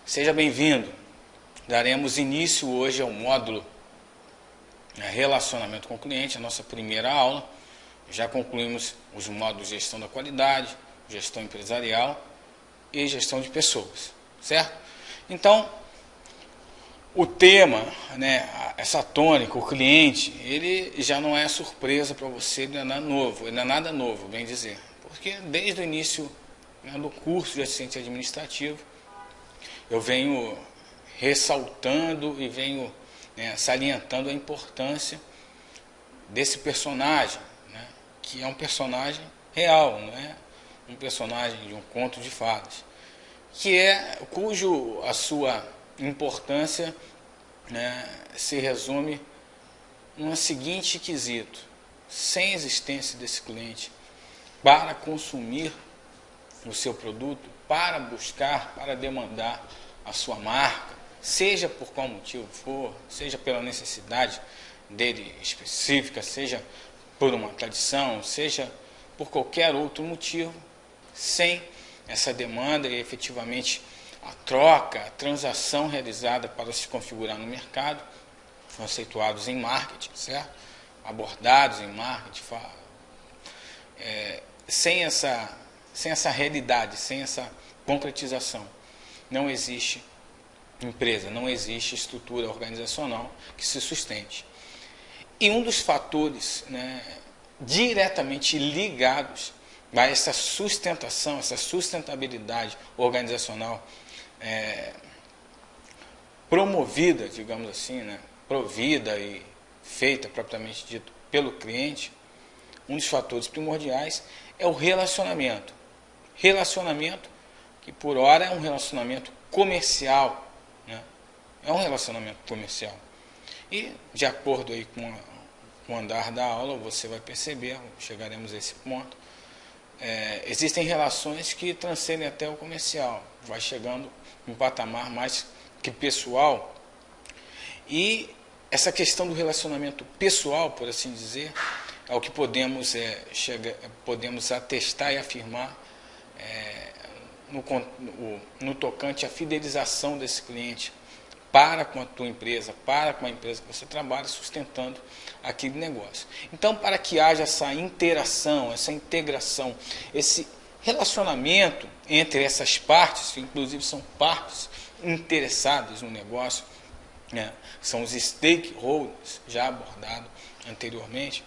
Seja bem-vindo. Daremos início hoje ao módulo Relacionamento com o Cliente, a nossa primeira aula. Já concluímos os módulos de gestão da qualidade, gestão empresarial e gestão de pessoas, certo? Então, o tema, essa tônica, o cliente, ele já não é surpresa para você, ele não é nada novo, bem dizer. Porque desde o início do curso de assistente administrativo, eu venho ressaltando e venho salientando a importância desse personagem, que é um personagem real, não é um personagem de um conto de fadas, cujo a sua importância se resume no seguinte quesito: sem existência desse cliente para consumir o seu produto, para buscar, para demandar a sua marca, seja por qual motivo for, seja pela necessidade dele específica, seja por uma tradição, seja por qualquer outro motivo, sem essa demanda e efetivamente a troca, a transação realizada para se configurar no mercado, conceituados em marketing, certo? Abordados em marketing, sem essa realidade, sem essa concretização, não existe empresa, não existe estrutura organizacional que se sustente. E um dos fatores diretamente ligados a essa sustentação, essa sustentabilidade organizacional promovida, digamos assim, provida e feita propriamente dito pelo cliente, um dos fatores primordiais é o relacionamento. Relacionamento que por hora é um relacionamento comercial, é um relacionamento comercial. E de acordo aí com o andar da aula, você vai perceber, chegaremos a esse ponto, existem relações que transcendem até o comercial, vai chegando em um patamar mais que pessoal. E essa questão do relacionamento pessoal, por assim dizer, é o que podemos atestar e afirmar no tocante à fidelização desse cliente para com a tua empresa, para com a empresa que você trabalha, sustentando aquele negócio. Então, para que haja essa interação, essa integração, esse relacionamento entre essas partes, que inclusive são partes interessadas no negócio, são os stakeholders, já abordado anteriormente,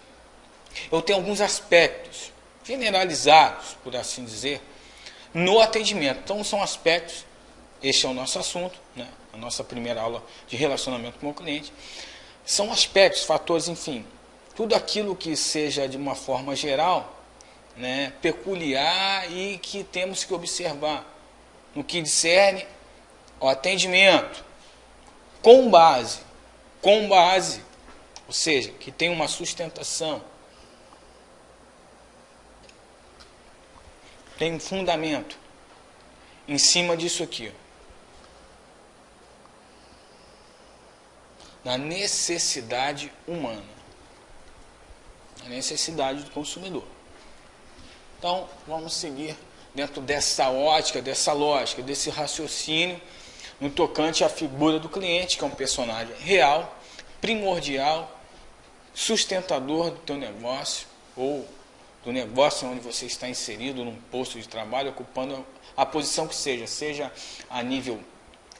eu tenho alguns aspectos generalizados, por assim dizer, no atendimento. Então, são aspectos, este é o nosso assunto, a nossa primeira aula de relacionamento com o cliente, são aspectos, fatores, enfim, tudo aquilo que seja de uma forma geral, peculiar e que temos que observar no que discerne ao atendimento, com base, ou seja, que tem uma sustentação, tem um fundamento em cima disso aqui, na necessidade humana, na necessidade do consumidor. Então, vamos seguir dentro dessa ótica, dessa lógica, desse raciocínio, no tocante à figura do cliente, que é um personagem real, primordial, sustentador do teu negócio, ou do negócio onde você está inserido num posto de trabalho, ocupando a posição que seja a nível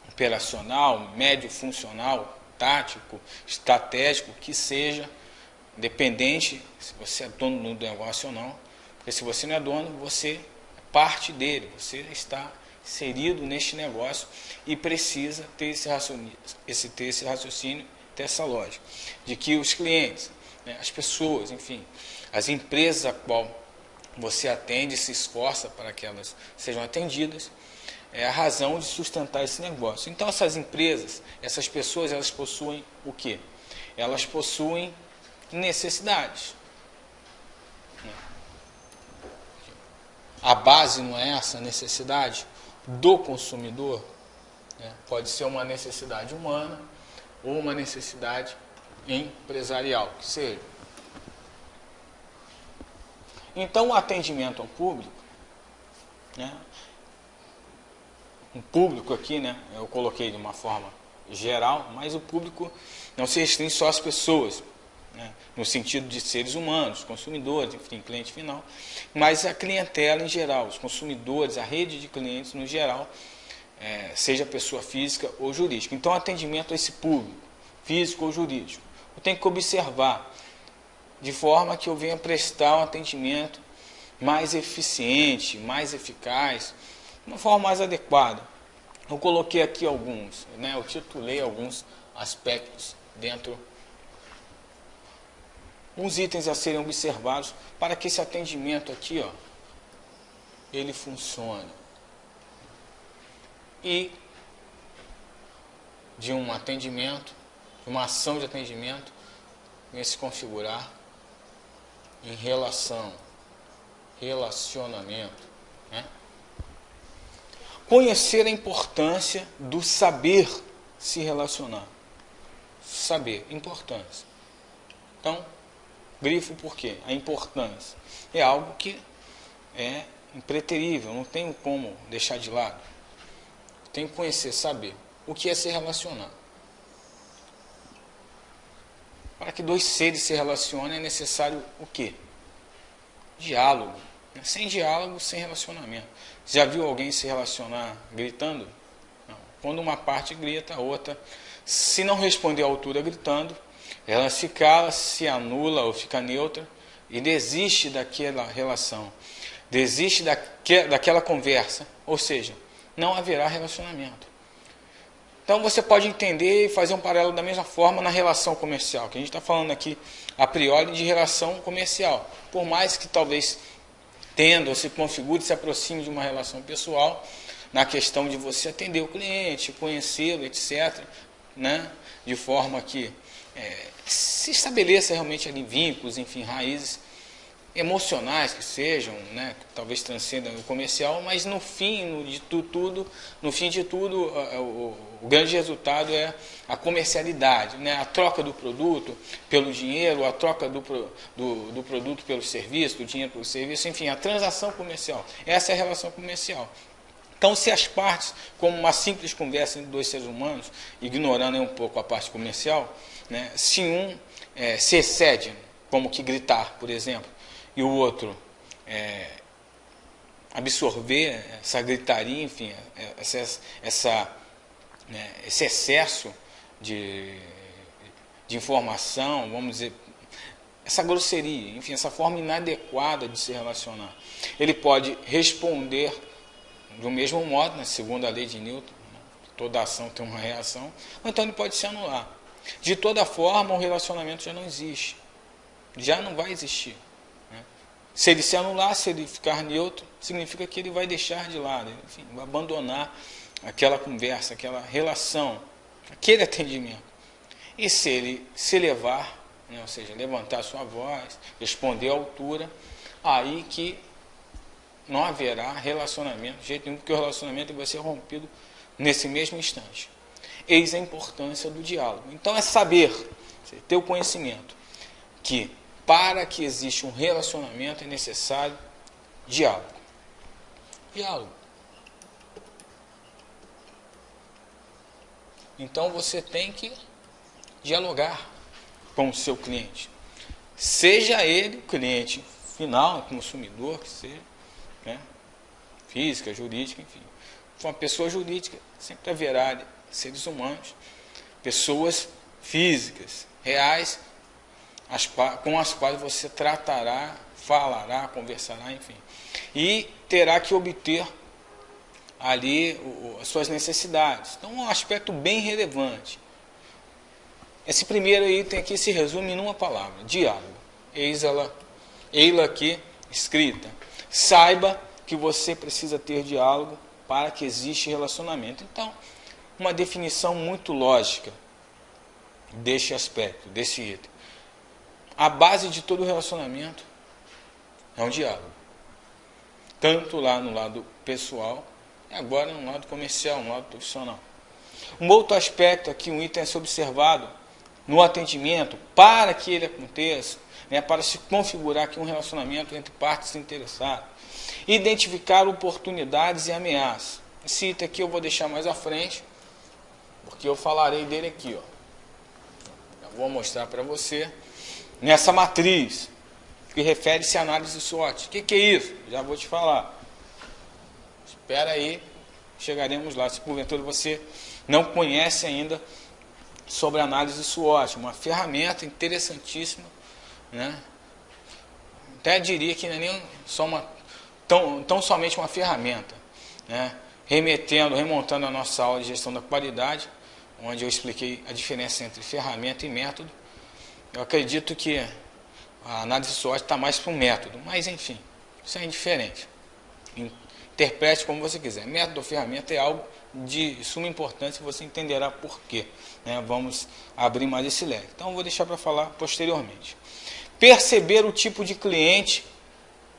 operacional, médio funcional, tático, estratégico, que seja, dependente se você é dono do negócio ou não, porque se você não é dono, você é parte dele, você está inserido neste negócio e precisa ter esse raciocínio, ter essa lógica, de que os clientes, as pessoas, enfim, as empresas a qual você atende, se esforça para que elas sejam atendidas, é a razão de sustentar esse negócio. Então, essas empresas, essas pessoas, elas possuem o quê? Elas possuem necessidades. A base não é essa necessidade do consumidor, pode ser uma necessidade humana ou uma necessidade empresarial, que seja. Então, o atendimento ao público, um público aqui, né? Eu coloquei de uma forma geral, mas o público não se restringe só às pessoas, né? No sentido de seres humanos, consumidores, enfim, cliente final, mas a clientela em geral, os consumidores, a rede de clientes no geral, seja pessoa física ou jurídica. Então, atendimento a esse público, físico ou jurídico, eu tenho que observar de forma que eu venha prestar um atendimento mais eficiente, mais eficaz, de uma forma mais adequada. Eu coloquei aqui alguns, né? Eu titulei alguns aspectos dentro, uns itens a serem observados para que esse atendimento aqui, ó, ele funcione. E de um atendimento, de uma ação de atendimento, venha se configurar em relacionamento, né? Conhecer a importância do saber se relacionar. Saber, importância. Então, grifo por quê? A importância é algo que é impreterível, não tenho como deixar de lado. Tenho que conhecer, saber o que é se relacionar. Para que dois seres se relacionem é necessário o quê? Diálogo. Sem diálogo, sem relacionamento. Já viu alguém se relacionar gritando? Não. Quando uma parte grita, a outra, se não responder à altura gritando, ela se cala, se anula ou fica neutra e desiste daquela relação, desiste daquela conversa, ou seja, não haverá relacionamento. Então você pode entender e fazer um paralelo da mesma forma na relação comercial, que a gente está falando aqui a priori de relação comercial. Por mais que talvez tenda ou se configure, se aproxime de uma relação pessoal, na questão de você atender o cliente, conhecê-lo, etc., né? De forma que se estabeleça realmente ali vínculos, enfim, raízes emocionais que sejam, né, que talvez transcendam o comercial, mas no fim de tudo, o grande resultado é a comercialidade, né, a troca do produto pelo dinheiro, a troca do produto pelo serviço, do dinheiro pelo serviço, enfim, a transação comercial. Essa é a relação comercial. Então, se as partes, como uma simples conversa entre dois seres humanos, ignorando um pouco a parte comercial, né, se um se excede, como que gritar, por exemplo, e o outro absorver essa gritaria, enfim, esse excesso de informação, vamos dizer, essa grosseria, enfim, essa forma inadequada de se relacionar. Ele pode responder do mesmo modo, né, segundo a lei de Newton, né, toda ação tem uma reação, ou então ele pode se anular. De toda forma, o relacionamento já não existe, já não vai existir. Se ele se anular, se ele ficar neutro, significa que ele vai deixar de lado, enfim, vai abandonar aquela conversa, aquela relação, aquele atendimento. E se ele se elevar, né, ou seja, levantar sua voz, responder à altura, aí que não haverá relacionamento de jeito nenhum, porque o relacionamento vai ser rompido nesse mesmo instante. Eis a importância do diálogo. Então é saber, ter o conhecimento que para que exista um relacionamento é necessário diálogo. Diálogo. Então você tem que dialogar com o seu cliente. Seja ele o cliente final, consumidor, que seja, né, física, jurídica, enfim. Se for uma pessoa jurídica, sempre haverá seres humanos, pessoas físicas, reais, com as quais você tratará, falará, conversará, enfim. E terá que obter ali as suas necessidades. Então, um aspecto bem relevante. Esse primeiro item aqui se resume numa palavra: diálogo. Eis ela aqui escrita. Saiba que você precisa ter diálogo para que exista relacionamento. Então, uma definição muito lógica deste aspecto, desse item. A base de todo relacionamento é um diálogo. Tanto lá no lado pessoal, e agora no lado comercial, no lado profissional. Um outro aspecto aqui, um item a ser observado no atendimento, para que ele aconteça, né, para se configurar aqui um relacionamento entre partes interessadas. Identificar oportunidades e ameaças. Esse item aqui eu vou deixar mais à frente, porque eu falarei dele aqui, ó. Eu vou mostrar para você nessa matriz que refere-se à análise SWOT. O que é isso? Já vou te falar. Espera aí, chegaremos lá. Se porventura você não conhece ainda sobre a análise SWOT, uma ferramenta interessantíssima, né? Até diria que não é nem só tão somente uma ferramenta, né? Remontando a nossa aula de gestão da qualidade, onde eu expliquei a diferença entre ferramenta e método. Eu acredito que a análise SWOT está mais para um método, mas enfim, isso é indiferente. Interprete como você quiser. Método ou ferramenta é algo de suma importância, você entenderá por quê, né? Vamos abrir mais esse leque. Então, eu vou deixar para falar posteriormente. Perceber o tipo de cliente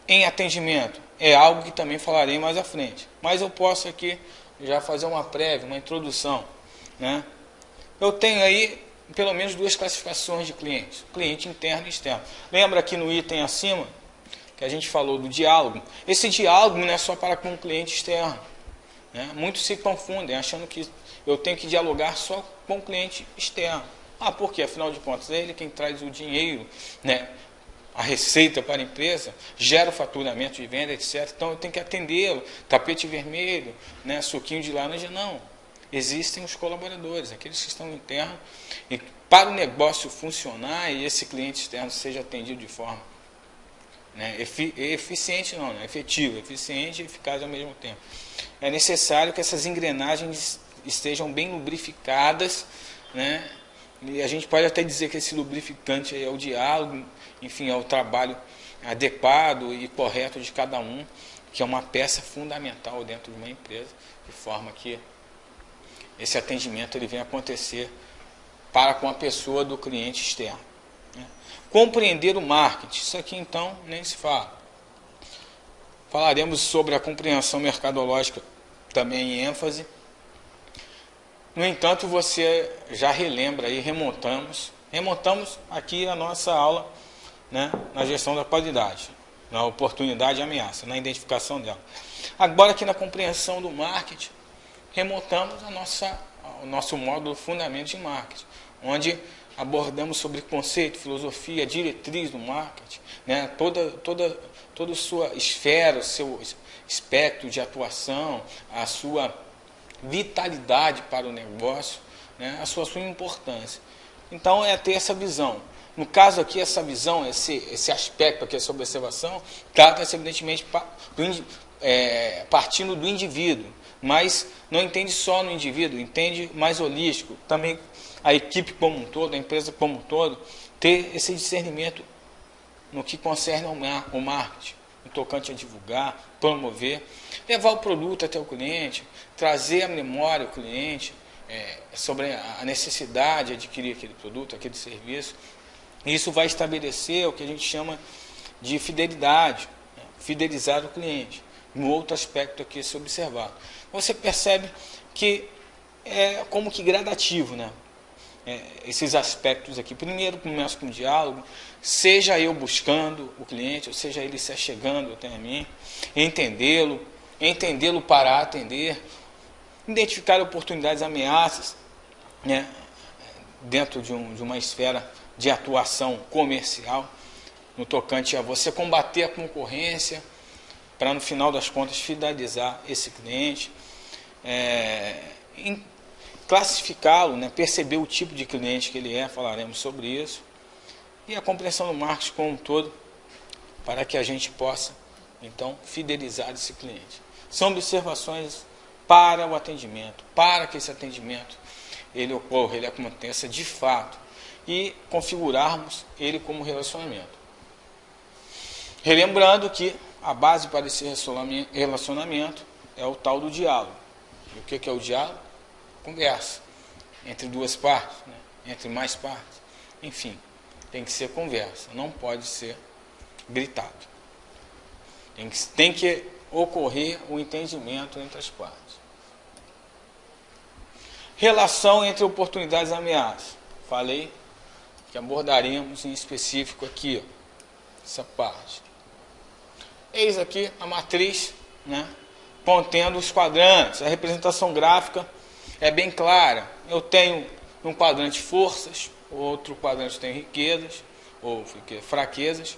em atendimento é algo que também falarei mais à frente. Mas eu posso aqui já fazer uma prévia, uma introdução, né? Eu tenho aí pelo menos duas classificações de clientes: cliente interno e externo. Lembra aqui no item acima que a gente falou do diálogo? Esse diálogo não é só para com o cliente externo, né? Muitos se confundem achando que eu tenho que dialogar só com o cliente externo. Por quê? Afinal de contas, é ele quem traz o dinheiro, né? A receita para a empresa, gera o faturamento de venda, etc. Então eu tenho que atendê-lo. Tapete vermelho, né? Suquinho de laranja, não. Existem os colaboradores, aqueles que estão internos, e para o negócio funcionar e esse cliente externo seja atendido de forma, né, eficiente, não, né, efetiva, eficiente e eficaz ao mesmo tempo. É necessário que essas engrenagens estejam bem lubrificadas, né, e a gente pode até dizer que esse lubrificante é o diálogo, enfim, é o trabalho adequado e correto de cada um, que é uma peça fundamental dentro de uma empresa, de forma que esse atendimento ele vem acontecer para com a pessoa do cliente externo, né? Compreender o marketing, isso aqui então nem se fala. Falaremos sobre a compreensão mercadológica também em ênfase. No entanto, você já relembra aí, remontamos aqui a nossa aula, né, na gestão da qualidade, na oportunidade e ameaça, na identificação dela. Agora aqui na compreensão do marketing, remontamos o nosso módulo Fundamentos de Marketing, onde abordamos sobre conceito, filosofia, diretriz do marketing, né, toda a sua esfera, o seu espectro de atuação, a sua vitalidade para o negócio, né, a sua importância. Então é ter essa visão. No caso aqui, essa visão, esse aspecto aqui, essa observação, trata-se evidentemente partindo do indivíduo, mas não entende só no indivíduo, entende mais holístico, também a equipe como um todo, a empresa como um todo, ter esse discernimento no que concerne ao marketing, no tocante a divulgar, promover, levar o produto até o cliente, trazer à memória o cliente sobre a necessidade de adquirir aquele produto, aquele serviço. Isso vai estabelecer o que a gente chama de fidelidade, né? Fidelizar o cliente. Um outro aspecto aqui a se observar. Você percebe que é como que gradativo, né? Esses aspectos aqui. Primeiro começa com o diálogo, seja eu buscando o cliente, ou seja ele se achegando até a mim, entendê-lo para atender, identificar oportunidades, ameaças, né, dentro de uma esfera de atuação comercial, no tocante a você combater a concorrência, para no final das contas fidelizar esse cliente, classificá-lo, né, perceber o tipo de cliente que ele é, falaremos sobre isso, e a compreensão do marketing como um todo, para que a gente possa, então, fidelizar esse cliente. São observações para o atendimento, para que esse atendimento ele ocorra, ele aconteça de fato, e configurarmos ele como relacionamento. Relembrando que a base para esse relacionamento é o tal do diálogo. E o que é o diálogo? Conversa entre duas partes, né? Entre mais partes. Enfim, tem que ser conversa, não pode ser gritado. Tem que ocorrer o entendimento entre as partes. Relação entre oportunidades e ameaças. Falei que abordaremos em específico aqui, ó, essa parte. Eis aqui a matriz, né, contendo os quadrantes. A representação gráfica é bem clara. Eu tenho um quadrante forças, outro quadrante tem riquezas ou fraquezas.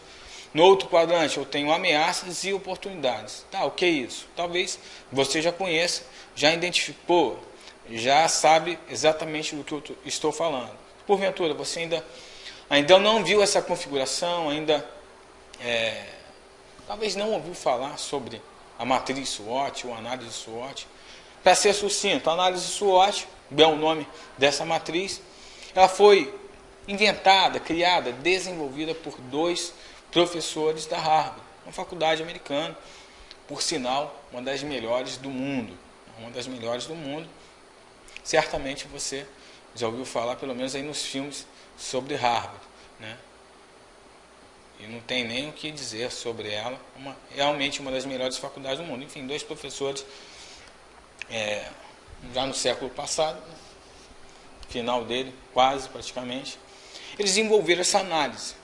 No outro quadrante eu tenho ameaças e oportunidades. Tá, o que é isso? Talvez você já conheça, já identificou, já sabe exatamente do que eu estou falando. Porventura, você ainda não viu essa configuração, talvez não ouviu falar sobre a matriz SWOT ou análise SWOT. Para ser sucinto, a análise SWOT, é o nome dessa matriz, ela foi inventada, criada, desenvolvida por 2 professores da Harvard, uma faculdade americana, por sinal, uma das melhores do mundo. Uma das melhores do mundo. Certamente você já ouviu falar, pelo menos aí nos filmes, sobre Harvard, né? E não tem nem o que dizer sobre ela. Realmente uma das melhores faculdades do mundo. Enfim, 2 professores, já no século passado, final dele, quase praticamente, eles desenvolveram essa análise.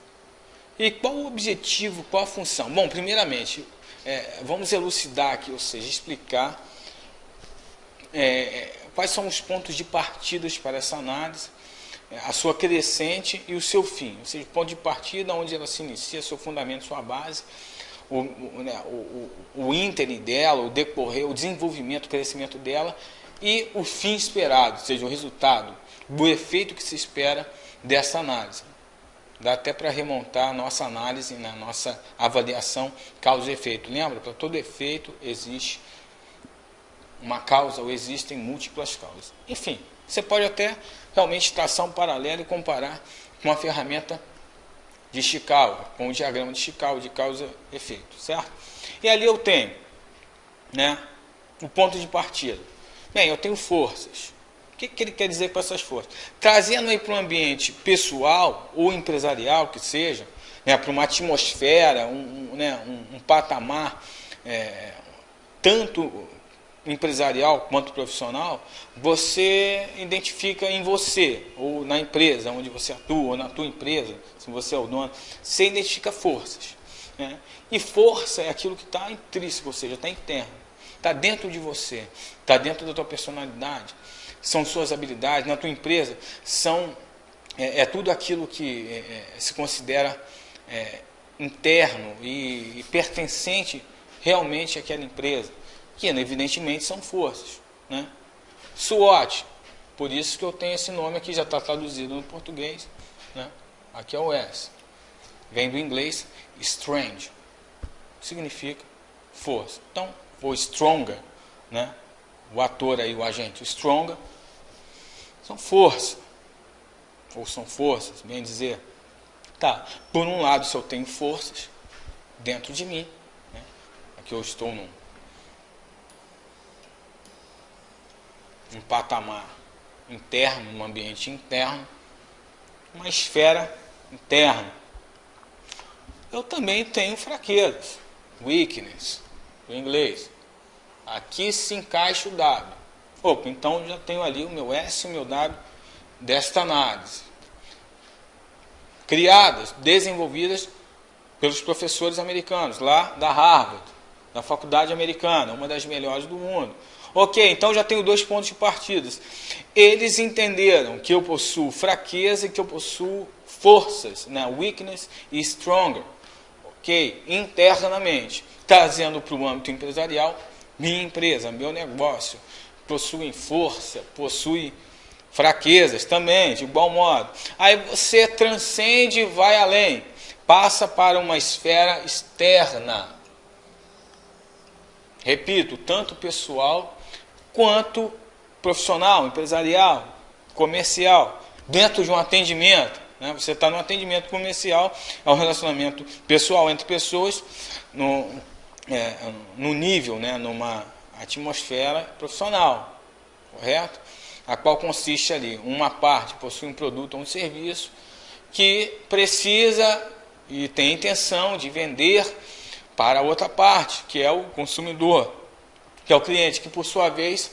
E qual o objetivo, qual a função? Bom, primeiramente, vamos elucidar aqui, ou seja, explicar quais são os pontos de partida para essa análise, a sua crescente e o seu fim. Ou seja, o ponto de partida onde ela se inicia, seu fundamento, sua base, o ínterim dela, o decorrer, o desenvolvimento, o crescimento dela e o fim esperado, ou seja, o resultado, o efeito que se espera dessa análise. Dá até para remontar a nossa análise, na nossa avaliação causa e efeito. Lembra? Para todo efeito existe uma causa ou existem múltiplas causas. Enfim, você pode até realmente traçar um paralelo e comparar com a ferramenta de Chicago, com o diagrama de Chicago, de causa e efeito, certo? E ali eu tenho, né, o ponto de partida. Bem, eu tenho forças. O que ele quer dizer com essas forças? Trazendo aí para um ambiente pessoal ou empresarial, que seja, né, para uma atmosfera, um patamar, tanto empresarial quanto profissional, você identifica em você, ou na empresa onde você atua, ou na tua empresa, se você é o dono, você identifica forças. Né? E força é aquilo que está intrínseco, ou seja, está interno, está dentro de você, está dentro da tua personalidade, são suas habilidades, na tua empresa, é tudo aquilo que se considera interno e pertencente realmente àquela empresa, que evidentemente são forças. Né? SWOT, por isso que eu tenho esse nome aqui, já está traduzido no português. Né? Aqui é o S. Vem do inglês strength, significa força. Então, o stronger, né? O ator aí, o agente, o stronger, são força, ou são forças, bem dizer. Tá, por um lado, se eu tenho forças dentro de mim, né? Aqui eu estou num patamar interno, num ambiente interno, uma esfera interna. Eu também tenho fraquezas, weakness, em inglês. Aqui se encaixa o W. Opa, então já tenho ali o meu S e o meu W desta análise. Criadas, desenvolvidas pelos professores americanos, lá da Harvard, da faculdade americana, uma das melhores do mundo. Ok, então já tenho 2 pontos de partida. Eles entenderam que eu possuo fraqueza e que eu possuo forças, né? Weakness e stronger. Ok, internamente, trazendo para o âmbito empresarial, minha empresa, meu negócio, possui força, possui fraquezas também, de igual modo. Aí você transcende e vai além, passa para uma esfera externa. Repito, tanto pessoal quanto profissional, empresarial, comercial, dentro de um atendimento. Né? Você está no atendimento comercial, é um relacionamento pessoal entre pessoas, no nível, né? Numa atmosfera profissional, correto? A qual consiste ali, uma parte possui um produto ou um serviço que precisa e tem intenção de vender para a outra parte, que é o consumidor, que é o cliente, que por sua vez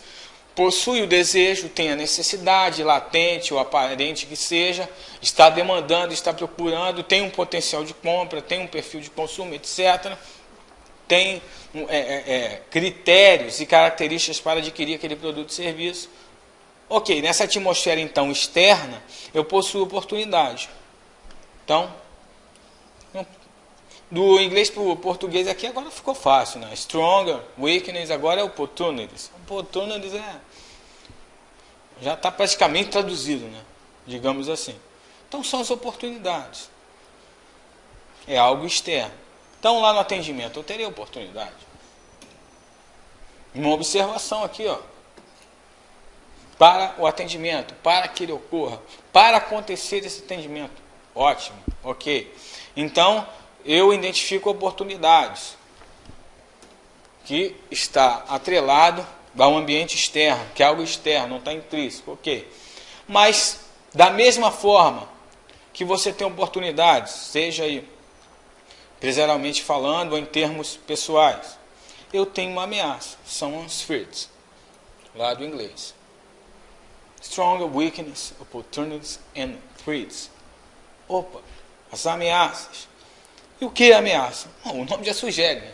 possui o desejo, tem a necessidade latente ou aparente que seja, está demandando, está procurando, tem um potencial de compra, tem um perfil de consumo, etc. tem critérios e características para adquirir aquele produto e serviço. Ok, nessa atmosfera então externa, eu possuo oportunidade. Então, do inglês para o português aqui agora ficou fácil, né? Stronger, weakness, agora é opportunities. Opportunities já está praticamente traduzido, né? Digamos assim. Então são as oportunidades. É algo externo. Então lá no atendimento eu terei oportunidade. Uma observação aqui, ó. Para o atendimento, para que ele ocorra, para acontecer esse atendimento. Ótimo, ok. Então, eu identifico oportunidades que está atrelado a um ambiente externo, que é algo externo, não está intrínseco, ok. Mas, da mesma forma que você tem oportunidades, seja aí, empresarialmente falando, ou em termos pessoais, eu tenho uma ameaça, são os threats, lá do inglês. Stronger, weakness, opportunities and threats. Opa, as ameaças. E o que é ameaça? O nome já sugere, né?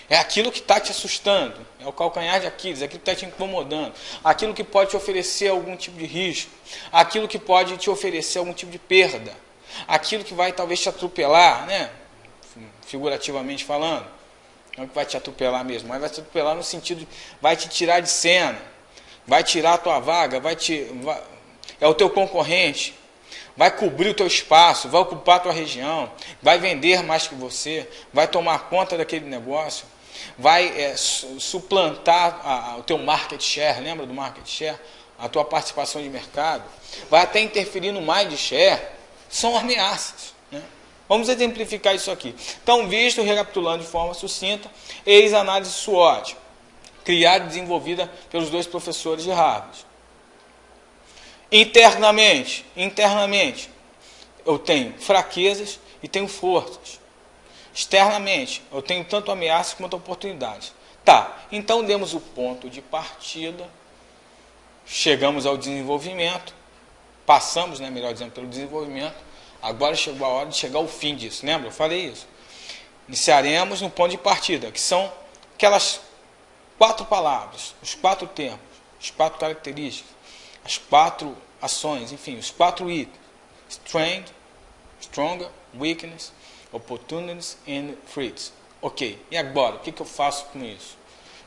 É aquilo que está te assustando, é o calcanhar de Aquiles, é aquilo que está te incomodando, aquilo que pode te oferecer algum tipo de risco, aquilo que pode te oferecer algum tipo de perda, aquilo que vai talvez te atropelar, né? Figurativamente falando, não que vai te atropelar mesmo, mas vai te atropelar no sentido de vai te tirar de cena, vai tirar a tua vaga, é o teu concorrente, vai cobrir o teu espaço, vai ocupar a tua região, vai vender mais que você, vai tomar conta daquele negócio, vai suplantar o teu market share, lembra do market share? A tua participação de mercado, vai até interferir no mind share, são ameaças, né? Vamos exemplificar isso aqui. Então, visto, recapitulando de forma sucinta, eis a análise SWOT, criada e desenvolvida pelos dois professores de Harvard. Internamente, eu tenho fraquezas e tenho forças. Externamente, eu tenho tanto ameaças quanto oportunidades. Tá, então demos o ponto de partida, chegamos ao desenvolvimento, passamos, né, melhor dizendo, pelo desenvolvimento, agora chegou a hora de chegar ao fim disso, lembra? Eu falei isso. Iniciaremos no ponto de partida, que são aquelas 4 palavras, os 4 termos, as 4 características, as 4 ações, enfim, os 4 itens. Strength, stronger, weakness, opportunities and threats. Ok, e agora? O que eu faço com isso?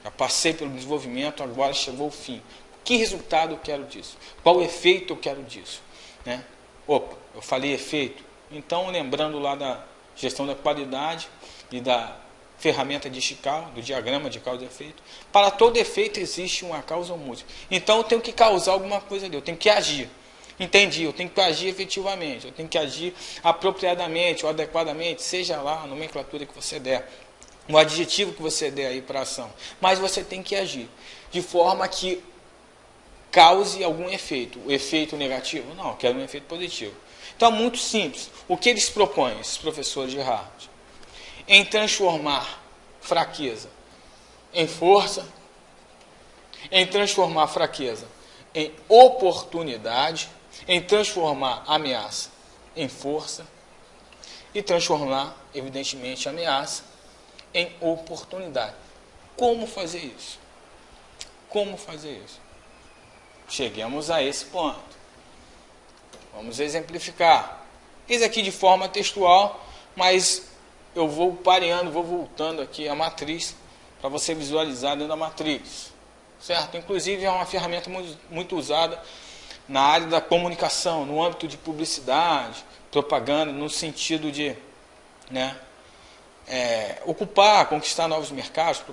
Já passei pelo desenvolvimento, agora chegou o fim. Que resultado eu quero disso? Qual efeito eu quero disso? Né? Opa, eu falei efeito. Então, lembrando lá da gestão da qualidade e da ferramenta de Chicago, do diagrama de causa e efeito. Para todo efeito existe uma causa ou múltipla. Então eu tenho que causar alguma coisa ali, eu tenho que agir. Entendi, eu tenho que agir efetivamente, eu tenho que agir apropriadamente ou adequadamente, seja lá a nomenclatura que você der, o adjetivo que você der aí para a ação. Mas você tem que agir de forma que cause algum efeito. O efeito negativo? Não, eu quero um efeito positivo. Então é muito simples. O que eles propõem, esses professores de Harvard? Em transformar fraqueza em força, em transformar fraqueza em oportunidade, em transformar ameaça em força e transformar, evidentemente, ameaça em oportunidade. Como fazer isso? Como fazer isso? Cheguemos a esse ponto. Vamos exemplificar. Eis aqui de forma textual, mas eu vou pareando, vou voltando aqui a matriz para você visualizar dentro da matriz. Certo? Inclusive é uma ferramenta muito usada na área da comunicação, no âmbito de publicidade, propaganda, no sentido de, né, ocupar, conquistar novos mercados,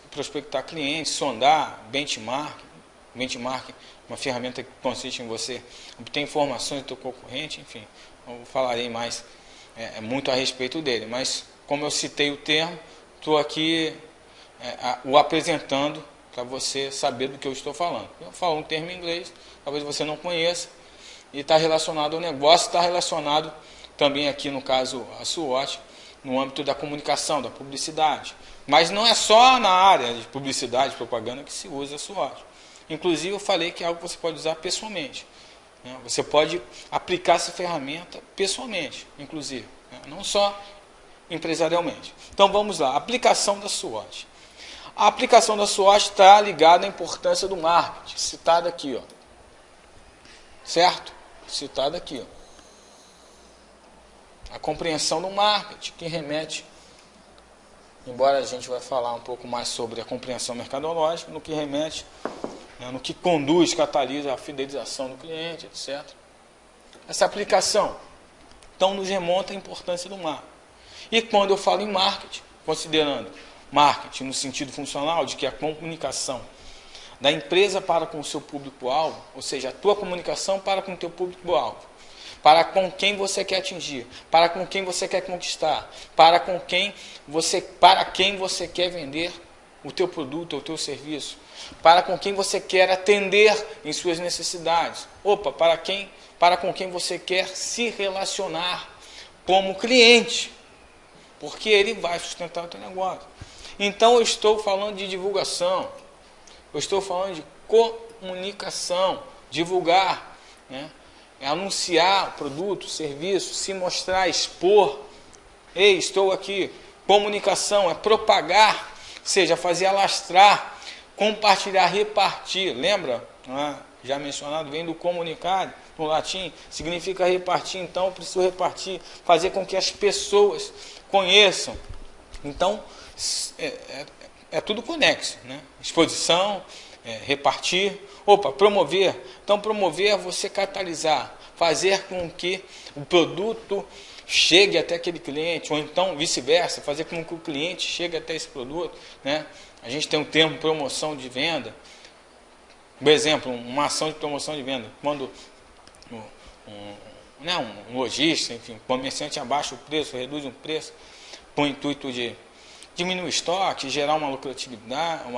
prospectar clientes, sondar, benchmarking, uma ferramenta que consiste em você obter informações do teu concorrente, enfim, eu falarei mais muito a respeito dele, mas como eu citei o termo, estou aqui o apresentando para você saber do que eu estou falando. Eu falo um termo em inglês, talvez você não conheça, e está relacionado ao negócio, está relacionado também aqui no caso a SWOT, no âmbito da comunicação, da publicidade. Mas não é só na área de publicidade e propaganda que se usa a SWOT. Inclusive eu falei que é algo que você pode usar pessoalmente. Né? Você pode aplicar essa ferramenta pessoalmente, inclusive. Né? Não só empresarialmente. Então vamos lá, aplicação da SWOT. A aplicação da SWOT está ligada à importância do marketing, citado aqui, ó. Certo? Citado aqui, ó. A compreensão do marketing, que remete, embora a gente vai falar um pouco mais sobre a compreensão mercadológica, no que remete, né, no que conduz, catalisa a fidelização do cliente, etc. Essa aplicação, então, nos remonta à importância do marketing. E quando eu falo em marketing, considerando marketing no sentido funcional, de que a comunicação da empresa para com o seu público-alvo, ou seja, a tua comunicação para com o teu público-alvo, para com quem você quer atingir, para com quem você quer conquistar, para quem você quer vender o teu produto ou o teu serviço, para com quem você quer atender em suas necessidades, para com quem você quer se relacionar como cliente, porque ele vai sustentar o teu negócio. Então eu estou falando de divulgação, eu estou falando de comunicação, divulgar, né? Anunciar o produto, o serviço, se mostrar, expor. Ei, estou aqui. Comunicação é propagar, ou seja, fazer alastrar, compartilhar, repartir. Lembra? Já mencionado, vem do comunicare, no latim, significa repartir. Então, eu preciso repartir, fazer com que as pessoas conheçam. Então, é tudo conexo, né? Exposição, repartir, promover. Então, promover é você catalisar, fazer com que o produto chegue até aquele cliente, ou então vice-versa, fazer com que o cliente chegue até esse produto, né? A gente tem um termo promoção de venda. Por exemplo, uma ação de promoção de venda, quando um lojista, enfim, comerciante abaixa o preço, reduz o preço, com o intuito de diminuir o estoque, gerar uma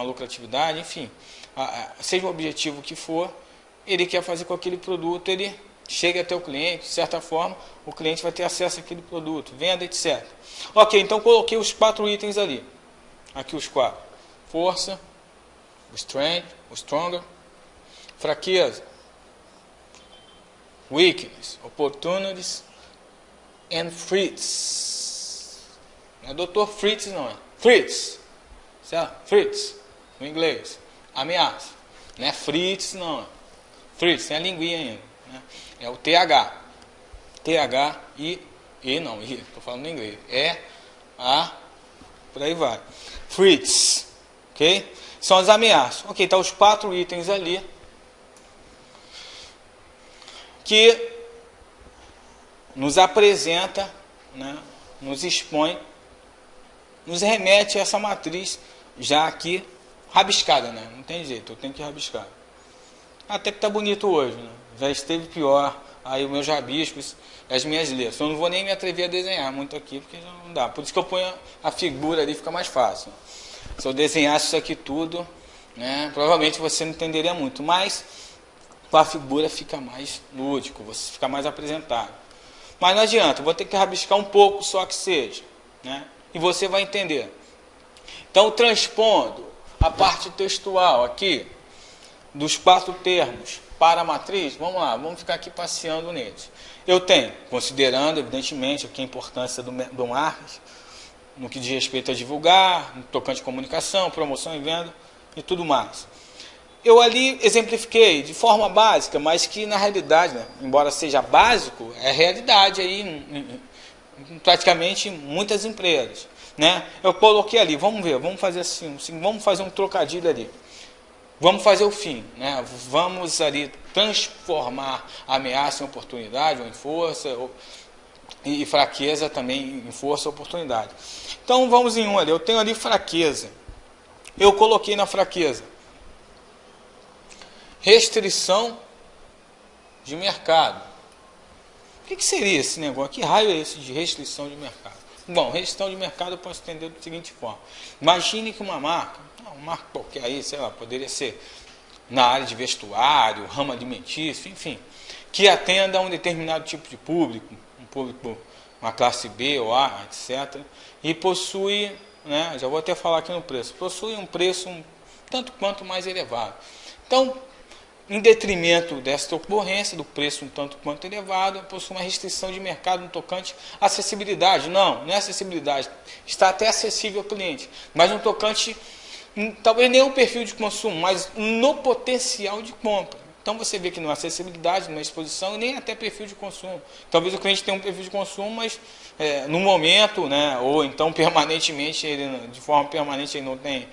lucratividade, enfim, seja o objetivo que for, ele quer fazer com aquele produto, ele chegue até o cliente, de certa forma, o cliente vai ter acesso àquele produto, venda, etc. Ok, então coloquei os 4 itens ali, aqui os 4, força, o strength, o stronger, fraqueza, weakness, opportunities, and threats. Não é Dr. Fritz, não é. Fritz, certo? Fritz, no inglês. Ameaça. Não é Fritz, não. Fritz, tem a linguinha ainda. Né? É o TH. Estou falando em inglês. Por aí vai. Fritz, ok? São as ameaças. Ok, tá os 4 itens ali que nos apresenta, né, nos expõe, nos remete a essa matriz já aqui rabiscada, né? Não tem jeito, eu tenho que rabiscar. Até que tá bonito hoje, né? Já esteve pior aí os meus rabiscos, as minhas letras. Eu não vou nem me atrever a desenhar muito aqui, porque já não dá. Por isso que eu ponho a figura ali, fica mais fácil. Se eu desenhasse isso aqui tudo, né, provavelmente você não entenderia muito, mas com a figura fica mais lúdico, você fica mais apresentável. Mas não adianta, eu vou ter que rabiscar um pouco só que seja, né? E você vai entender. Então, transpondo a parte textual aqui, dos 4 termos para a matriz, vamos lá, vamos ficar aqui passeando neles. Eu tenho, considerando, evidentemente, aqui a importância do marketing, no que diz respeito a divulgar, no tocante de comunicação, promoção e venda e tudo mais. Eu ali exemplifiquei de forma básica, mas que na realidade, né, embora seja básico, é realidade aí em praticamente muitas empresas, né? Eu coloquei ali, vamos ver, vamos fazer assim, vamos fazer um trocadilho ali. Vamos fazer o fim, né? Vamos ali transformar a ameaça em oportunidade, ou em força, e fraqueza também em força ou oportunidade. Então vamos em um ali, eu tenho ali fraqueza. Eu coloquei na fraqueza restrição de mercado. O que seria esse negócio? Que raio é esse de restrição de mercado? Bom, restrição de mercado eu posso entender da seguinte forma. Imagine que uma marca qualquer aí, sei lá, poderia ser na área de vestuário, ramo alimentício, enfim, que atenda a um determinado tipo de público, um público, uma classe B ou A, etc. E possui, né, já vou até falar aqui no preço, possui um preço tanto quanto mais elevado. Então, em detrimento desta ocorrência, do preço um tanto quanto elevado, possui uma restrição de mercado no tocante à acessibilidade. Não é acessibilidade, está até acessível ao cliente, mas no tocante, talvez nem o perfil de consumo, mas no potencial de compra. Então você vê que não há acessibilidade, não há exposição e nem até perfil de consumo. Talvez o cliente tenha um perfil de consumo, mas no momento, né, ou então permanentemente, de forma permanente, ele não tem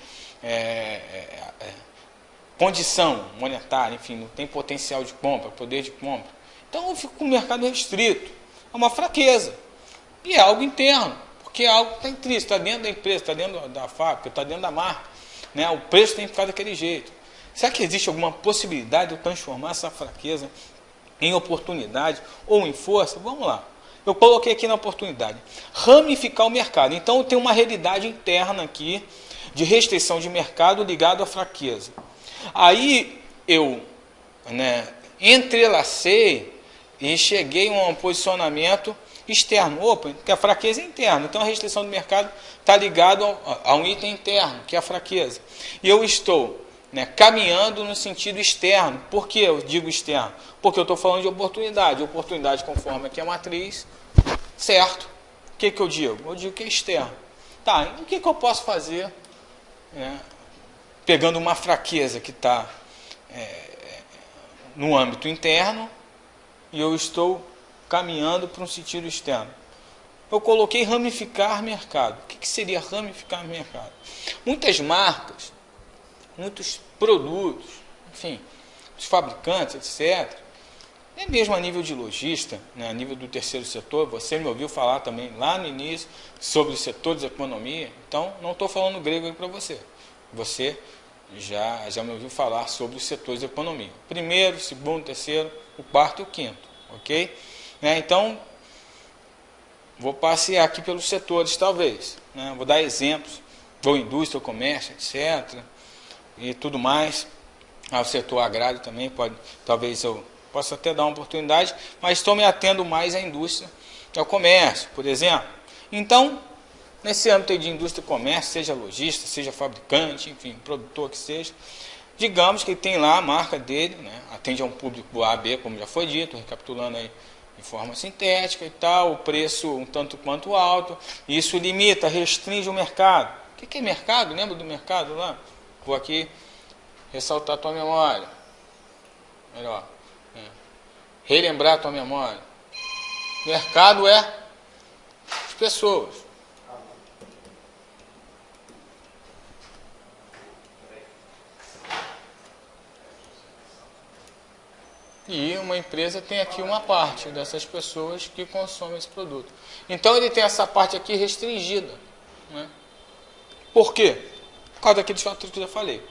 condição monetária, enfim, não tem potencial de compra, poder de compra. Então eu fico com o mercado restrito. É uma fraqueza. E é algo interno, porque é algo que está intrínseco, está dentro da empresa, está dentro da fábrica, está dentro da marca. Né? O preço tem que ficar daquele jeito. Será que existe alguma possibilidade de eu transformar essa fraqueza em oportunidade ou em força? Vamos lá. Eu coloquei aqui na oportunidade. Ramificar o mercado. Então eu tenho uma realidade interna aqui de restrição de mercado ligado à fraqueza. Aí eu entrelacei e cheguei a um posicionamento externo. Opa, que a fraqueza é interna. Então a restrição do mercado está ligada a um item interno, que é a fraqueza. E eu estou caminhando no sentido externo. Por que eu digo externo? Porque eu estou falando de oportunidade. Oportunidade conforme aqui a matriz, certo? O que eu digo? Eu digo que é externo. Tá, e o que eu posso fazer pegando uma fraqueza que está no âmbito interno e eu estou caminhando para um sentido externo? Eu coloquei ramificar mercado. O que seria ramificar mercado? Muitas marcas, muitos produtos, enfim, os fabricantes, etc., é mesmo a nível de lojista, a nível do terceiro setor. Você me ouviu falar também lá no início sobre os setores da economia, então não estou falando grego aí para você. Você já me ouviu falar sobre os setores da economia. Primeiro, segundo, terceiro, o quarto e o quinto, ok? Então, vou passear aqui pelos setores, talvez. Vou dar exemplos, ou indústria, ou comércio, etc., e tudo mais. O setor agrário também pode, talvez eu possa até dar uma oportunidade, mas estou me atendo mais à indústria e ao comércio, por exemplo. Então, nesse âmbito de indústria e comércio, seja lojista, seja fabricante, enfim, produtor que seja, digamos que tem lá a marca dele, atende a um público A, B, como já foi dito, recapitulando aí de forma sintética e tal, o preço um tanto quanto alto, isso limita, restringe o mercado. O que é mercado? Lembra do mercado lá? Vou aqui ressaltar a tua memória. Melhor. Relembrar a tua memória. Mercado é as pessoas. E uma empresa tem aqui uma parte dessas pessoas que consomem esse produto. Então ele tem essa parte aqui restringida. Por quê? Por causa daqueles fatores que eu já falei.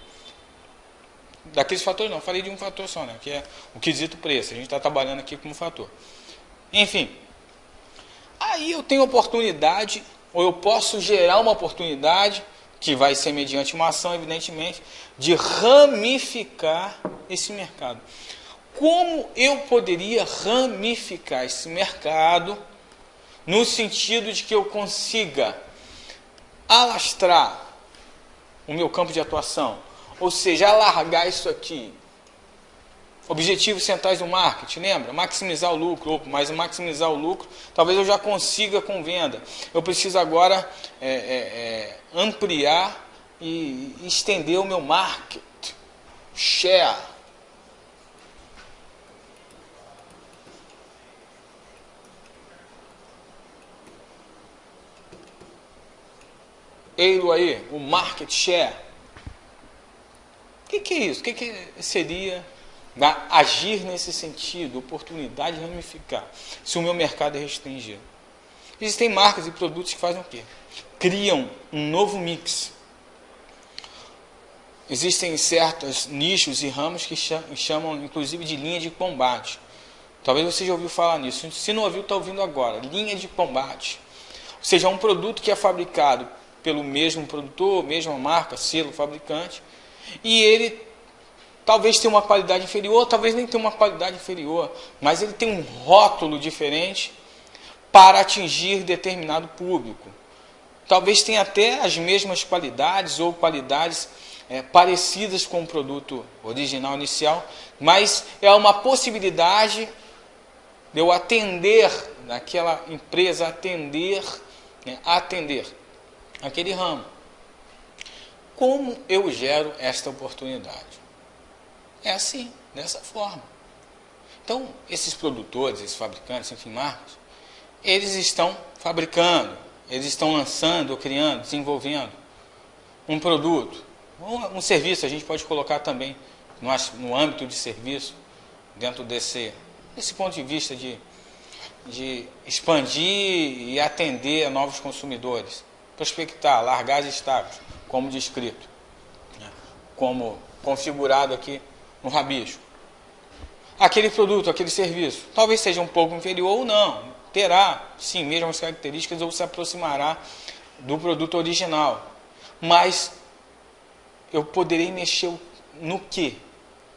Daqueles fatores não, falei de um fator só, que é o quesito preço. A gente está trabalhando aqui como fator. Enfim, aí eu tenho oportunidade, ou eu posso gerar uma oportunidade, que vai ser mediante uma ação, evidentemente, de ramificar esse mercado. Como eu poderia ramificar esse mercado no sentido de que eu consiga alastrar o meu campo de atuação? Ou seja, alargar isso aqui. Objetivos centrais do marketing, lembra? Maximizar o lucro, mas maximizar o lucro, talvez eu já consiga com venda. Eu preciso agora ampliar e estender o meu market share. Eilo aí, o market share. O que é isso? O que seria agir nesse sentido? Oportunidade de ramificar. Se o meu mercado é restringido. Existem marcas e produtos que fazem o quê? Criam um novo mix. Existem certos nichos e ramos que chamam, inclusive, de linha de combate. Talvez você já ouviu falar nisso. Se não ouviu, está ouvindo agora. Linha de combate. Ou seja, um produto que é fabricado pelo mesmo produtor, mesma marca, selo, fabricante, e ele talvez tenha uma qualidade inferior, talvez nem tenha uma qualidade inferior, mas ele tem um rótulo diferente para atingir determinado público. Talvez tenha até as mesmas qualidades ou qualidades parecidas com o produto original inicial, mas é uma possibilidade de eu atender, daquela empresa atender aquele ramo. Como eu gero esta oportunidade? É assim, dessa forma. Então, esses produtores, esses fabricantes, enfim, marcas, eles estão fabricando, eles estão lançando, criando, desenvolvendo um produto, um serviço. A gente pode colocar também no âmbito de serviço, dentro desse ponto de vista de expandir e atender a novos consumidores, prospectar, largar as estacas, como descrito, como configurado aqui no rabisco. Aquele produto, aquele serviço, talvez seja um pouco inferior ou não, terá sim mesmas características ou se aproximará do produto original, mas eu poderei mexer no que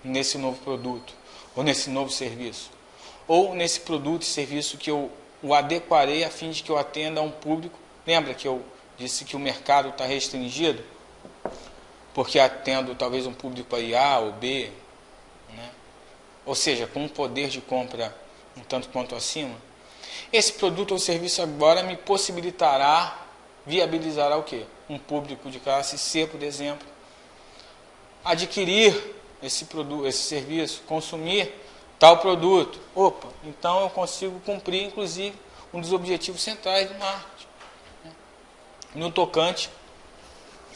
nesse novo produto, ou nesse novo serviço, ou nesse produto e serviço que eu o adequarei a fim de que eu atenda a um público. Lembra que eu disse que o mercado está restringido? Porque atendo talvez um público aí A ou B, né? Ou seja, com um poder de compra um tanto quanto acima. Esse produto ou serviço agora me possibilitará, viabilizará o quê? Um público de classe C, por exemplo, adquirir esse produto, esse serviço, consumir tal produto. Opa, então eu consigo cumprir, inclusive, um dos objetivos centrais do marketing, né? No tocante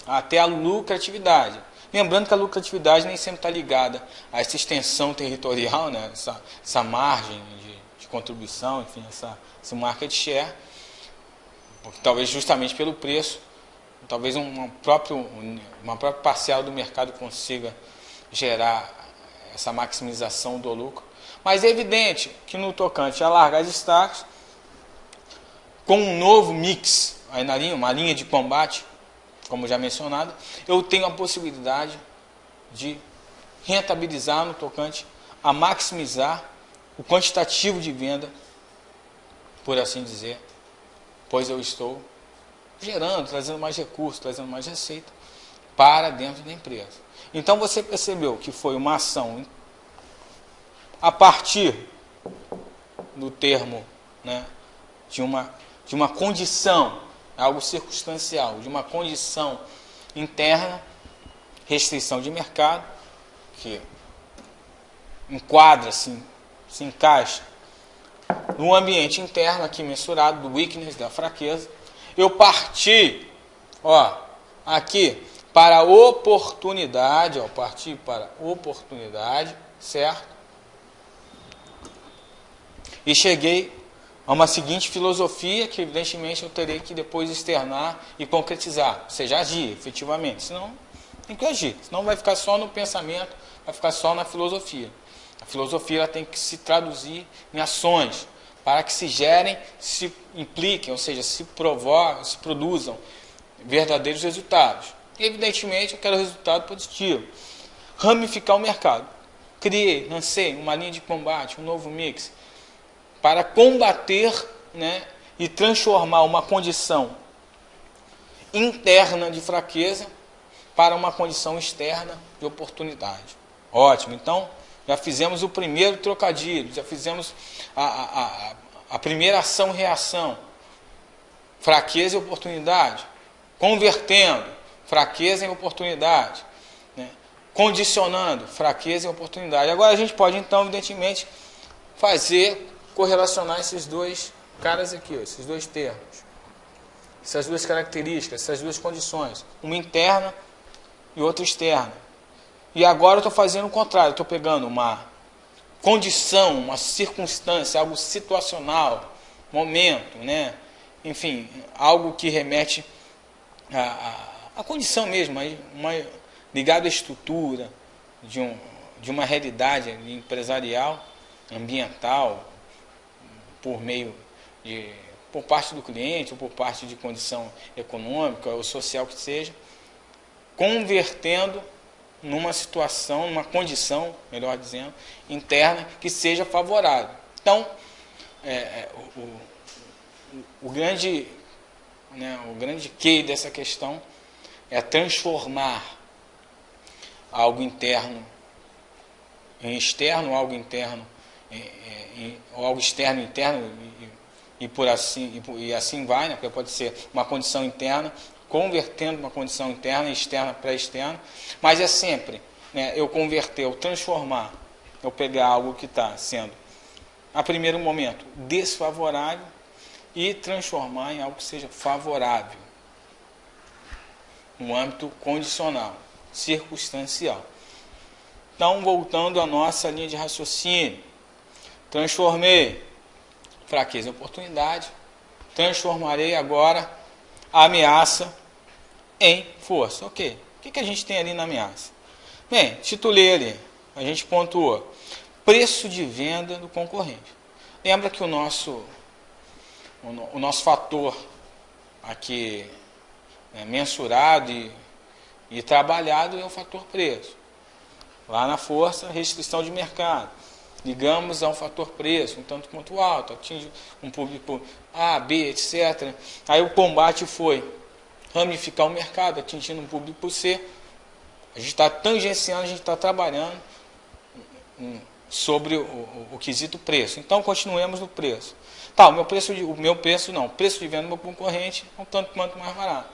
até a lucratividade. Lembrando que a lucratividade nem sempre está ligada a essa extensão territorial, né? essa margem de contribuição, enfim, esse market share, porque talvez justamente pelo preço, talvez uma própria parcela do mercado consiga gerar essa maximização do lucro. Mas é evidente que no tocante a largar as estacas, com um novo mix, aí na linha, uma linha de combate, como já mencionado, eu tenho a possibilidade de rentabilizar no tocante a maximizar o quantitativo de venda, por assim dizer, pois eu estou gerando, trazendo mais recursos, trazendo mais receita para dentro da empresa. Então você percebeu que foi uma ação a partir do termo, né, de uma condição, algo circunstancial, de uma condição interna, restrição de mercado, que enquadra-se, se encaixa no ambiente interno aqui mensurado, do weakness, da fraqueza. Eu parti, aqui para a oportunidade, parti para a oportunidade, certo? E cheguei a uma seguinte filosofia que, evidentemente, eu terei que depois externar e concretizar, ou seja, agir efetivamente. Senão, tem que agir. Senão vai ficar só no pensamento, vai ficar só na filosofia. A filosofia ela tem que se traduzir em ações, para que se gerem, se impliquem, ou seja, se produzam verdadeiros resultados. E, evidentemente, eu quero resultado positivo. Ramificar o mercado. Criei, lancei uma linha de combate, um novo mix, para combater, né, e transformar uma condição interna de fraqueza para uma condição externa de oportunidade. Ótimo, então já fizemos o primeiro trocadilho, já fizemos a primeira ação-reação. Fraqueza e oportunidade. Convertendo fraqueza em oportunidade. Né? Condicionando fraqueza em oportunidade. Agora a gente pode, então, evidentemente, correlacionar esses dois caras aqui, esses dois termos. Essas duas características, essas duas condições. Uma interna e outra externa. E agora eu estou fazendo o contrário. Estou pegando uma condição, uma circunstância, algo situacional, momento, né? Enfim, algo que remete à condição mesmo, ligado à estrutura de uma realidade empresarial, ambiental, por parte do cliente, ou por parte de condição econômica ou social que seja, convertendo numa situação, numa condição, melhor dizendo, interna, que seja favorável. Então, o grande quê dessa questão é transformar algo interno em externo, algo interno ou algo externo em interno, e assim vai, né? Porque pode ser uma condição interna, convertendo uma condição interna, externa para externa, mas é sempre, né, eu converter, eu transformar, eu pegar algo que está sendo, a primeiro momento, desfavorável e transformar em algo que seja favorável, no âmbito condicional, circunstancial. Então, voltando à nossa linha de raciocínio, transformei fraqueza em oportunidade, transformarei agora a ameaça em força. Ok, o que a gente tem ali na ameaça? Bem, titulei ali, a gente pontuou, preço de venda do concorrente. Lembra que o nosso fator aqui mensurado e trabalhado é o fator preço. Lá na força, restrição de mercado. Ligamos a um fator preço, um tanto quanto alto, atinge um público A, B, etc. Aí o combate foi ramificar o mercado, atingindo um público C. A gente está tangenciando, a gente está trabalhando sobre o quesito preço. Então, continuemos no preço. Tá, o preço de venda do meu concorrente é um tanto quanto mais barato.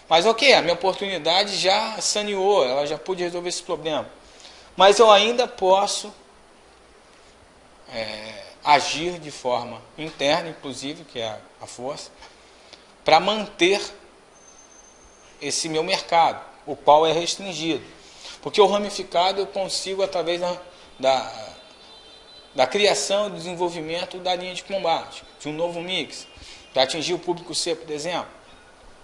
Mas ok, a minha oportunidade já saneou, ela já pôde resolver esse problema. Mas eu ainda posso agir de forma interna, inclusive, que é a força, para manter esse meu mercado, o qual é restringido. Porque o ramificado eu consigo, através da criação e desenvolvimento da linha de combate, de um novo mix, para atingir o público C, por exemplo.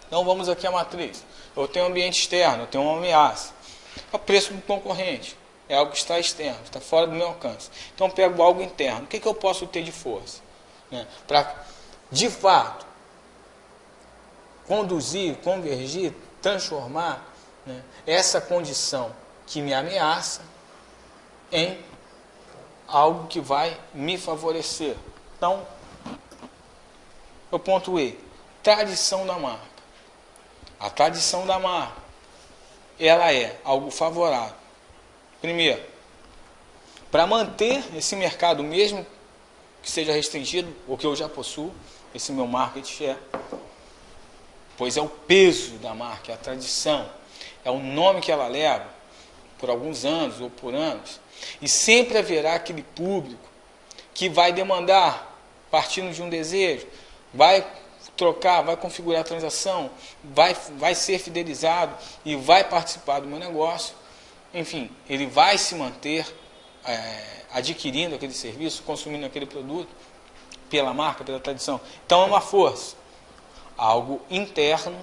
Então vamos aqui à matriz. Eu tenho um ambiente externo, eu tenho uma ameaça. O preço do concorrente é algo que está externo, está fora do meu alcance. Então eu pego algo interno. O que eu posso ter de força? Para, de fato, conduzir, convergir, transformar essa condição que me ameaça em algo que vai me favorecer. Então, eu pontuei, tradição da marca. A tradição da marca, ela é algo favorável. Primeiro, para manter esse mercado, mesmo que seja restringido, o que eu já possuo, esse meu market share, pois é o peso da marca, é a tradição, é o nome que ela leva por alguns anos ou por anos, e sempre haverá aquele público que vai demandar, partindo de um desejo, vai trocar, vai configurar a transação, vai ser fidelizado e vai participar do meu negócio. Enfim, ele vai se manter adquirindo aquele serviço, consumindo aquele produto pela marca, pela tradição. Então é uma força, algo interno,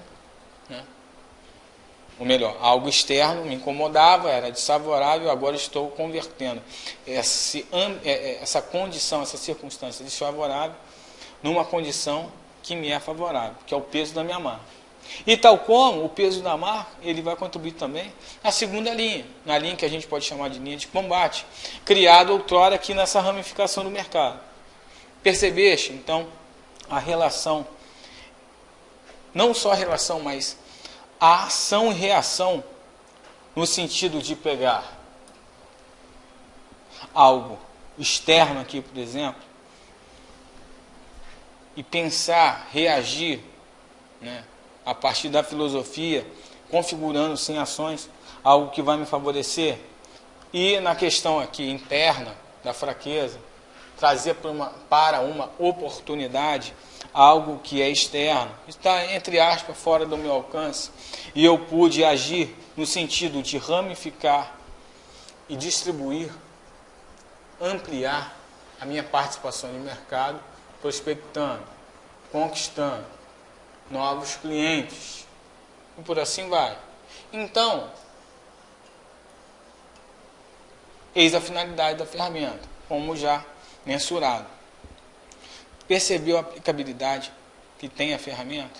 ou melhor, algo externo me incomodava, era desfavorável, agora estou convertendo essa condição, essa circunstância desfavorável numa condição que me é favorável, que é o peso da minha marca. E tal como o peso da marca, ele vai contribuir também na segunda linha, na linha que a gente pode chamar de linha de combate, criada outrora aqui nessa ramificação do mercado. Percebeste, então, a relação, não só a relação, mas a ação e reação, no sentido de pegar algo externo aqui, por exemplo, e pensar, reagir, a partir da filosofia, configurando sem ações algo que vai me favorecer. E na questão aqui interna da fraqueza, trazer para uma oportunidade algo que é externo, está, entre aspas, fora do meu alcance, e eu pude agir no sentido de ramificar e distribuir, ampliar a minha participação no mercado, prospectando, conquistando novos clientes, e por assim vai. Então, eis a finalidade da ferramenta, como já mensurado. Percebeu a aplicabilidade que tem a ferramenta?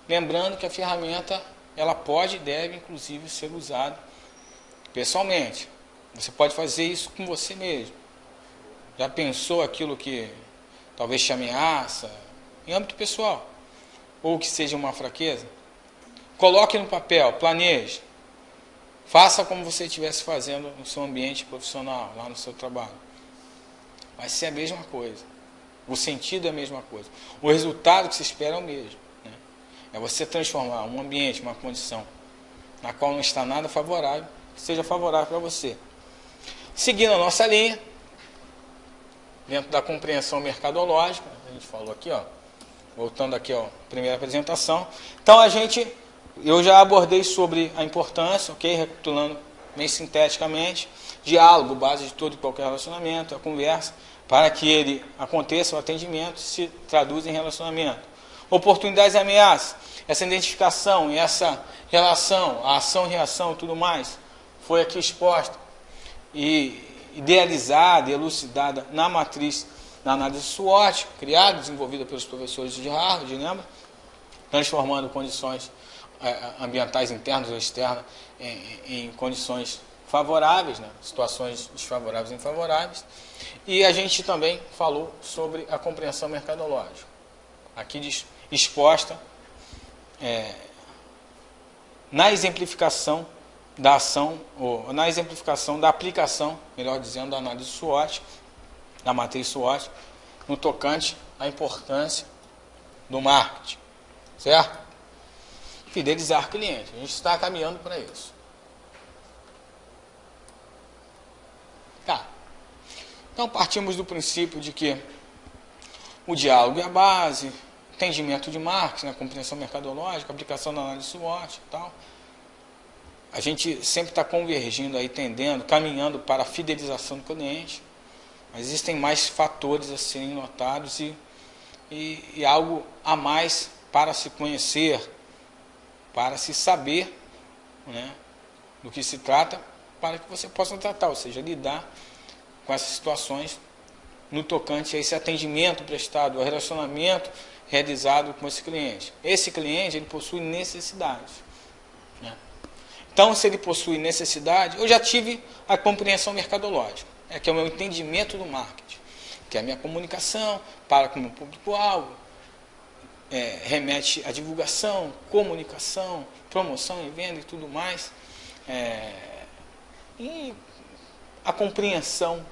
Lembrando que a ferramenta, ela pode e deve, inclusive, ser usada pessoalmente. Você pode fazer isso com você mesmo. Já pensou aquilo que talvez te ameaça, em âmbito pessoal, ou que seja uma fraqueza? Coloque no papel, planeje. Faça como você estivesse fazendo no seu ambiente profissional, lá no seu trabalho. Vai ser a mesma coisa. O sentido é a mesma coisa. O resultado que se espera é o mesmo. Né? É você transformar um ambiente, uma condição na qual não está nada favorável, que seja favorável para você. Seguindo a nossa linha, dentro da compreensão mercadológica, a gente falou aqui, ó, voltando aqui, ó, primeira apresentação. Então eu já abordei sobre a importância, ok, recapitulando bem sinteticamente, diálogo, base de todo e qualquer relacionamento, a conversa, para que ele aconteça, o atendimento se traduz em relacionamento. Oportunidades e ameaças, essa identificação e essa relação, a ação e reação e tudo mais, foi aqui exposta e idealizada, elucidada na matriz da análise SWOT, criada, desenvolvida pelos professores de Harvard, lembra? Transformando condições ambientais internas ou externas em condições favoráveis, né? Situações desfavoráveis e infavoráveis. E a gente também falou sobre a compreensão mercadológica, aqui exposta na exemplificação da ação, ou na exemplificação da aplicação, melhor dizendo, da análise SWOT, da matriz SWOT, no tocante à importância do marketing, certo? Fidelizar cliente, a gente está caminhando para isso. Tá. Então partimos do princípio de que o diálogo é a base, entendimento de marketing, compreensão mercadológica, aplicação da análise SWOT e tal. A gente sempre está convergindo aí, tendendo, caminhando para a fidelização do cliente, mas existem mais fatores a serem notados e algo a mais para se conhecer, para se saber, né, do que se trata, para que você possa tratar, ou seja, lidar com essas situações no tocante a esse atendimento prestado, ao relacionamento realizado com esse cliente. Esse cliente, ele possui necessidades, né? Então, se ele possui necessidade, eu já tive a compreensão mercadológica, que é o meu entendimento do marketing, que é a minha comunicação para com o meu público-alvo, remete à divulgação, comunicação, promoção e venda e tudo mais, e a compreensão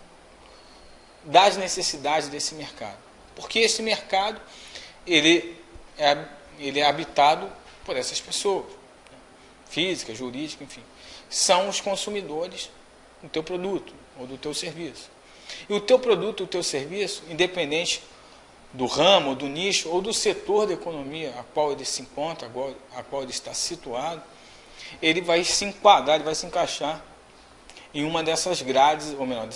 das necessidades desse mercado. Porque esse mercado, ele é habitado por essas pessoas, física, jurídica, enfim, são os consumidores do teu produto ou do teu serviço. E o teu produto, o teu serviço, independente do ramo, do nicho ou do setor da economia a qual ele se encontra, a qual ele está situado, ele vai se enquadrar, ele vai se encaixar em uma dessas grades, ou melhor,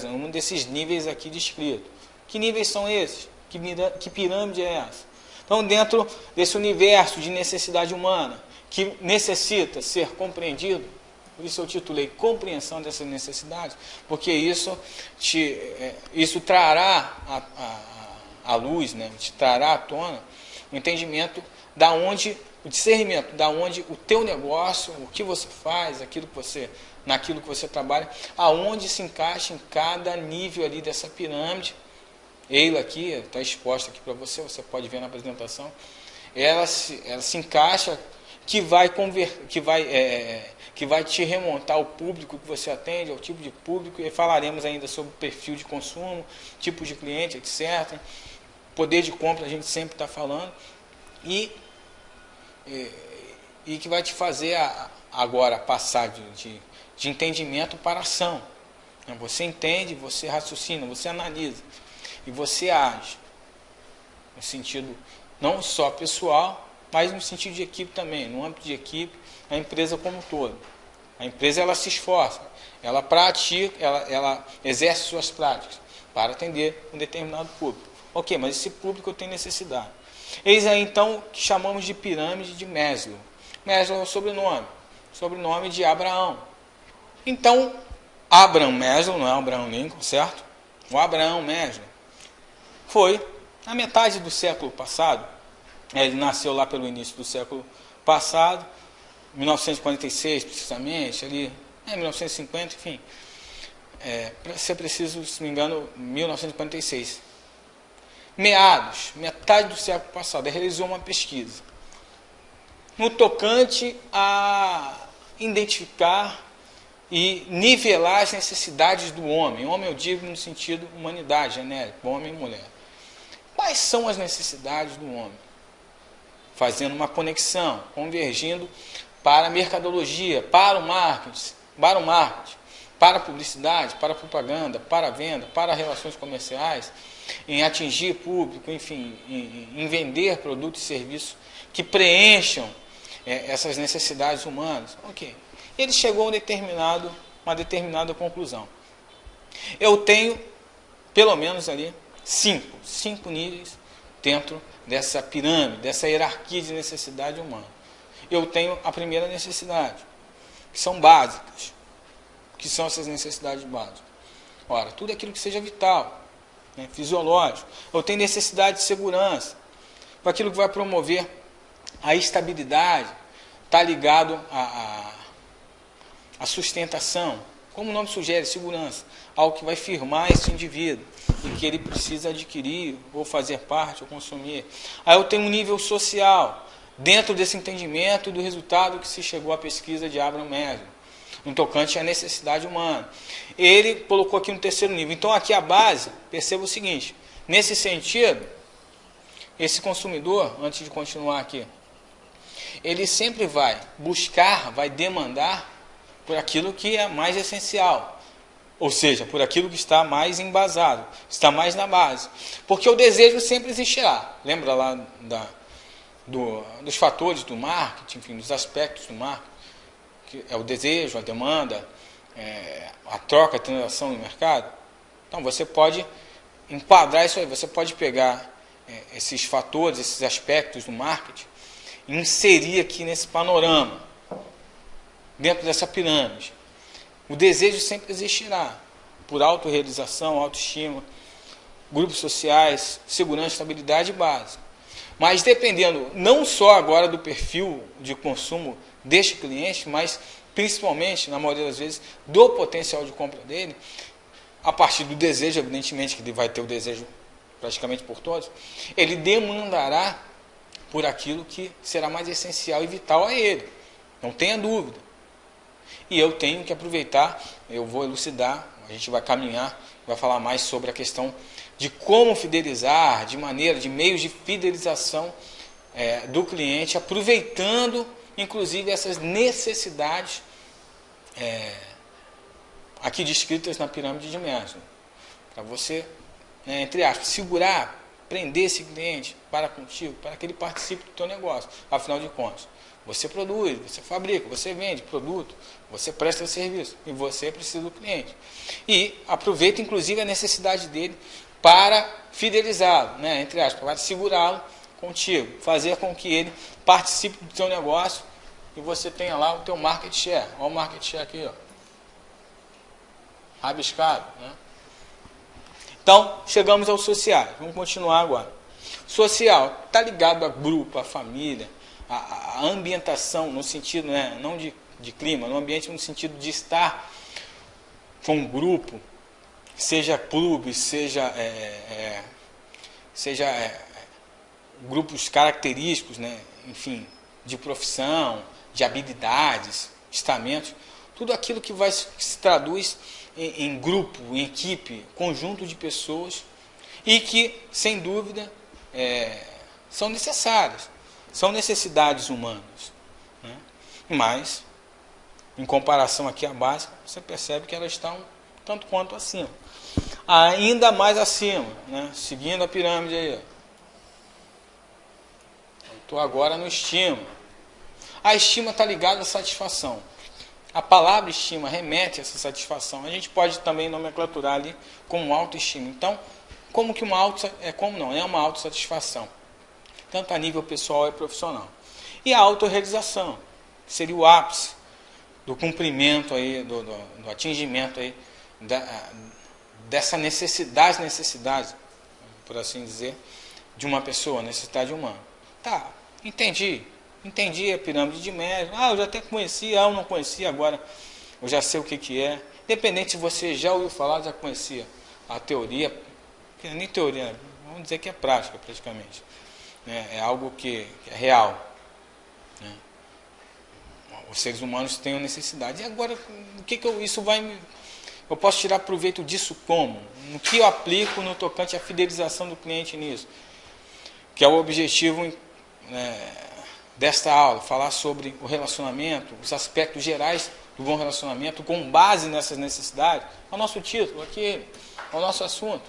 um desses níveis aqui descritos. Que níveis são esses? Que pirâmide é essa? Então, dentro desse universo de necessidade humana, que necessita ser compreendido, por isso eu titulei Compreensão dessas necessidades, porque isso trará à luz, né, te trará à tona o entendimento o discernimento da onde o teu negócio, o que você faz, naquilo que você trabalha, aonde se encaixa em cada nível ali dessa pirâmide. Ela aqui, está exposta aqui para você, você pode ver na apresentação, ela se encaixa, que vai te remontar ao público que você atende, ao tipo de público, e falaremos ainda sobre perfil de consumo, tipo de cliente, etc. Poder de compra a gente sempre está falando, e que vai te fazer agora passar de entendimento para ação. Você entende, você raciocina, você analisa, e você age, no sentido não só pessoal, mas no sentido de equipe também, no âmbito de equipe, a empresa como um todo. A empresa, ela se esforça, ela pratica, ela exerce suas práticas para atender um determinado público. Ok, mas esse público tem necessidade. Eis aí então o que chamamos de pirâmide de Maslow. Maslow é o sobrenome de Abraão. Então, Abraham Maslow, não é Abraham Lincoln, certo? O Abraão Maslow foi, na metade do século passado, ele nasceu lá pelo início do século passado, 1946 precisamente, ali, 1950, enfim, para ser preciso, se não me engano, 1946. Metade do século passado, ele realizou uma pesquisa no tocante a identificar e nivelar as necessidades do homem. Homem eu digo no sentido humanidade, genérico, homem e mulher. Quais são as necessidades do homem? Fazendo uma conexão, convergindo para a mercadologia, para o marketing, para a publicidade, para a propaganda, para a venda, para relações comerciais, em atingir público, enfim, em vender produtos e serviços que preencham essas necessidades humanas. Ok. Ele chegou a uma determinada conclusão. Eu tenho, pelo menos ali, cinco níveis dentro dessa pirâmide, dessa hierarquia de necessidade humana. Eu tenho a primeira necessidade, que são básicas. O que são essas necessidades básicas? Ora, tudo aquilo que seja vital, né, fisiológico. Eu tenho necessidade de segurança, para aquilo que vai promover a estabilidade, está ligado à sustentação. Como o nome sugere, segurança, algo que vai firmar esse indivíduo e que ele precisa adquirir, ou fazer parte, ou consumir. Aí eu tenho um nível social, dentro desse entendimento do resultado que se chegou à pesquisa de Abraham Maslow, no tocante à necessidade humana. Ele colocou aqui um terceiro nível. Então aqui a base, perceba o seguinte, nesse sentido, esse consumidor, antes de continuar aqui, ele sempre vai buscar, vai demandar por aquilo que é mais essencial. Ou seja, por aquilo que está mais embasado, está mais na base. Porque o desejo sempre existirá. Lembra lá dos fatores do marketing, enfim, dos aspectos do marketing, que é o desejo, a demanda, a troca, a transação no mercado? Então você pode enquadrar isso aí, você pode pegar esses fatores, esses aspectos do marketing, e inserir aqui nesse panorama, dentro dessa pirâmide. O desejo sempre existirá, por autorrealização, autoestima, grupos sociais, segurança, estabilidade e base. Mas dependendo não só agora do perfil de consumo deste cliente, mas principalmente, na maioria das vezes, do potencial de compra dele, a partir do desejo, evidentemente que ele vai ter o desejo praticamente por todos, ele demandará por aquilo que será mais essencial e vital a ele. Não tenha dúvida. E eu tenho que aproveitar, eu vou elucidar, a gente vai caminhar, vai falar mais sobre a questão de como fidelizar, de maneira, de meios de fidelização do cliente, aproveitando, inclusive, essas necessidades aqui descritas na pirâmide de Maslow. Para você, entre aspas, segurar, prender esse cliente para contigo, para que ele participe do teu negócio. Afinal de contas, você produz, você fabrica, você vende produto, você presta serviço e você precisa do cliente. E aproveita, inclusive, a necessidade dele para fidelizá-lo, né, entre aspas, para segurá-lo contigo, fazer com que ele participe do teu negócio e você tenha lá o teu market share. Olha o market share aqui, ó, rabiscado, né? Então, chegamos aos sociais. Vamos continuar agora. Social está ligado a grupo, a família, a ambientação, no sentido, né, não de clima, no ambiente no sentido de estar com um grupo, seja clube, seja grupos característicos, né, enfim, de profissão, de habilidades, estamentos, tudo aquilo que se traduz em grupo, em equipe, conjunto de pessoas e que, sem dúvida, são necessárias, são necessidades humanas, né? Mas, em comparação aqui à básica, você percebe que elas estão tanto quanto acima. Ainda mais acima, né? Seguindo a pirâmide aí. Estou agora no estima. A estima está ligada à satisfação. A palavra estima remete a essa satisfação. A gente pode também nomenclaturar ali como autoestima. Então, como que é uma autossatisfação, tanto a nível pessoal e profissional. E a autorrealização, que seria o ápice do cumprimento aí, do atingimento aí dessa necessidade, por assim dizer, de uma pessoa, necessidade humana. Tá, entendi a pirâmide de Maslow, eu já até conhecia, eu não conhecia, agora eu já sei o que é. Independente se você já ouviu falar, já conhecia a teoria, que nem teoria, vamos dizer que é prática praticamente. É algo que é real. Né? Os seres humanos têm necessidade. E agora, o que isso vai me... Eu posso tirar proveito disso como? No que eu aplico no tocante à fidelização do cliente nisso? Que é o objetivo desta aula, falar sobre o relacionamento, os aspectos gerais do bom relacionamento, com base nessas necessidades. É o nosso título aqui, é o nosso assunto.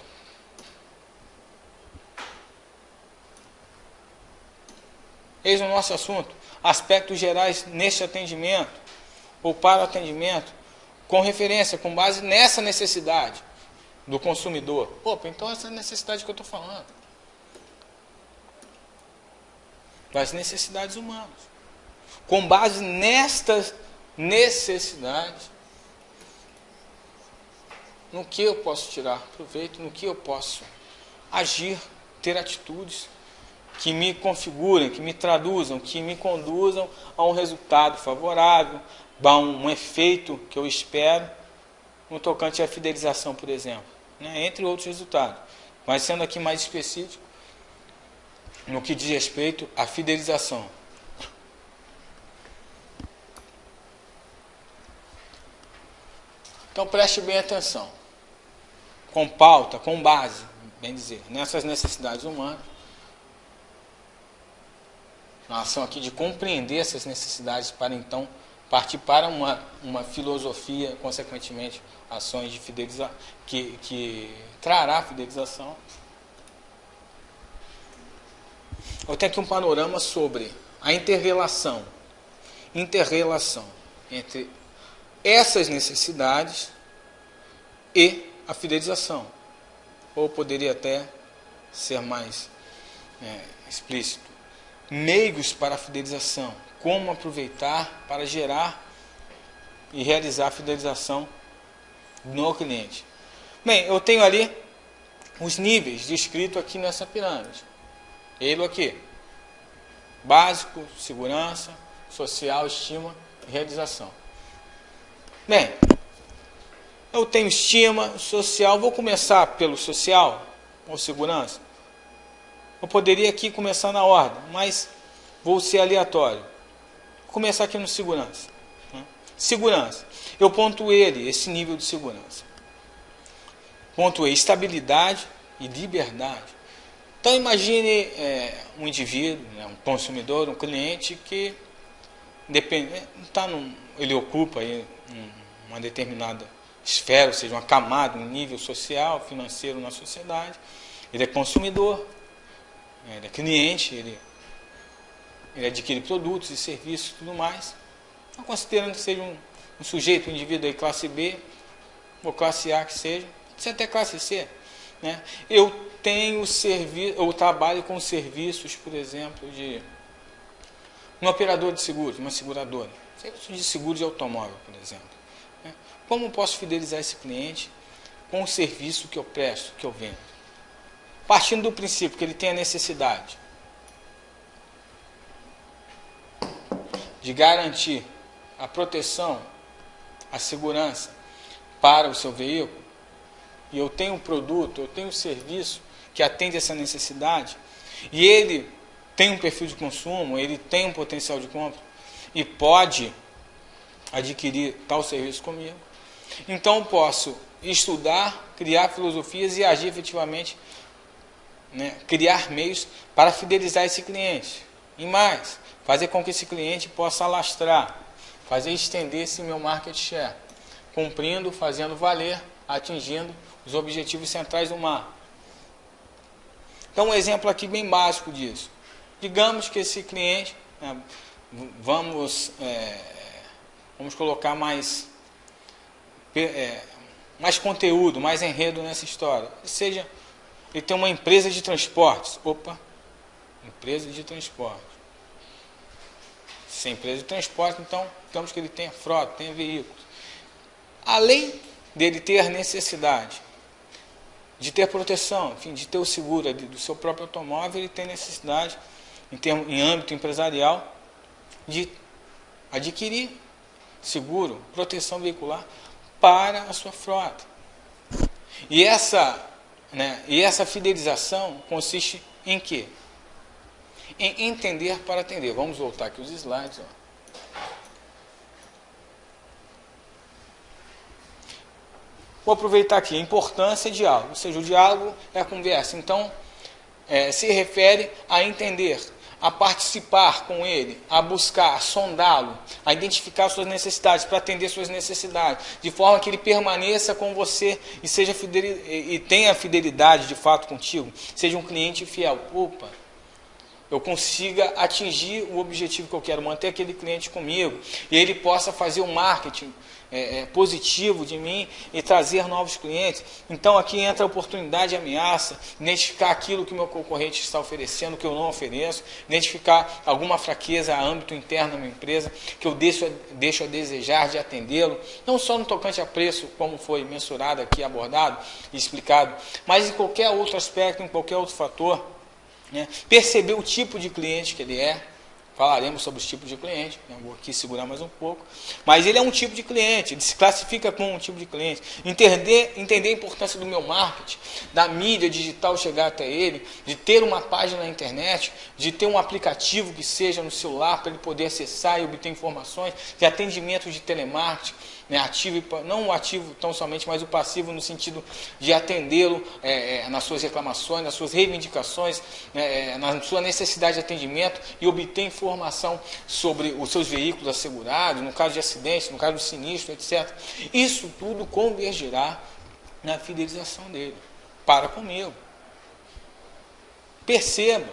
Eis o nosso assunto. Aspectos gerais neste atendimento, ou para o atendimento, com referência, com base nessa necessidade do consumidor. Opa, então essa é a necessidade que eu estou falando. Das necessidades humanas. Com base nestas necessidades, no que eu posso tirar proveito, no que eu posso agir, ter atitudes que me configurem, que me traduzam, que me conduzam a um resultado favorável, a um efeito que eu espero, no tocante à fidelização, por exemplo, né? Entre outros resultados. Mas sendo aqui mais específico, no que diz respeito à fidelização. Então preste bem atenção, com pauta, com base, bem dizer, nessas necessidades humanas, na ação aqui de compreender essas necessidades para então partir para uma filosofia, consequentemente, ações de fidelização, que trará a fidelização. Eu tenho aqui um panorama sobre a interrelação entre essas necessidades e a fidelização. Ou poderia até ser mais explícito. Meios para a fidelização. Como aproveitar para gerar e realizar a fidelização no cliente. Bem, eu tenho ali os níveis descritos aqui nessa pirâmide. Ele aqui. Básico, segurança, social, estima e realização. Bem, eu tenho estima, social. Vou começar pelo social ou segurança. Eu poderia aqui começar na ordem, mas vou ser aleatório. Vou começar aqui no segurança. Segurança. Eu pontuei esse nível de segurança. Pontuei estabilidade e liberdade. Então imagine um indivíduo, um consumidor, um cliente que ele ocupa aí uma determinada esfera, ou seja, uma camada, um nível social, financeiro na sociedade. Ele é consumidor, ele é cliente, ele adquire produtos e serviços e tudo mais. Então, considerando que seja um sujeito, um indivíduo aí, classe B, ou classe A que seja, pode ser até classe C. Né? Eu trabalho com serviços, por exemplo, de um operador de seguros, uma seguradora. Serviço de seguro de automóvel, por exemplo. Né? Como posso fidelizar esse cliente com o serviço que eu presto, que eu vendo? Partindo do princípio que ele tem a necessidade de garantir a proteção, a segurança para o seu veículo, e eu tenho um produto, eu tenho um serviço que atende essa necessidade, e ele tem um perfil de consumo, ele tem um potencial de compra, e pode adquirir tal serviço comigo, então eu posso estudar, criar filosofias e agir efetivamente, criar meios para fidelizar esse cliente. E mais, fazer com que esse cliente possa alastrar, fazer estender esse meu market share, cumprindo, fazendo valer, atingindo os objetivos centrais do marketing. Então, um exemplo aqui bem básico disso. Digamos que esse cliente, vamos colocar mais conteúdo, mais enredo nessa história. Ou seja, ele tem uma empresa de transportes. Empresa de transporte. Se é empresa de transporte, então, digamos que ele tenha frota, tenha veículos. Além dele ter a necessidade de ter proteção, enfim, de ter o seguro do seu próprio automóvel, ele tem necessidade, em âmbito empresarial, de adquirir seguro, proteção veicular para a sua frota. E essa fidelização consiste em quê? Em entender para atender. Vamos voltar aqui os slides. vou aproveitar aqui, a importância de diálogo, ou seja, o diálogo é a conversa. Então, se refere a entender, a participar com ele, a buscar, a sondá-lo, a identificar suas necessidades, para atender suas necessidades, de forma que ele permaneça com você e seja e tenha fidelidade de fato contigo, seja um cliente fiel. Opa, eu consiga atingir o objetivo que eu quero, manter aquele cliente comigo, e ele possa fazer o marketing positivo de mim e trazer novos clientes. Então aqui entra a oportunidade e ameaça, identificar aquilo que o meu concorrente está oferecendo, que eu não ofereço, identificar alguma fraqueza a âmbito interno da minha empresa, que eu deixo a desejar de atendê-lo, não só no tocante a preço, como foi mensurado aqui, abordado e explicado, mas em qualquer outro aspecto, em qualquer outro fator, né? Perceber o tipo de cliente que ele é. Falaremos sobre os tipos de cliente, vou aqui segurar mais um pouco, mas ele é um tipo de cliente, ele se classifica como um tipo de cliente. Entender a importância do meu marketing, da mídia digital chegar até ele, de ter uma página na internet, de ter um aplicativo que seja no celular para ele poder acessar e obter informações, de atendimento de telemarketing, né, ativo, não o ativo tão somente, mas o passivo no sentido de atendê-lo nas suas reclamações, nas suas reivindicações, na sua necessidade de atendimento e obter informação sobre os seus veículos assegurados, no caso de acidente, no caso de sinistro, etc. Isso tudo convergerá na fidelização dele para comigo. Perceba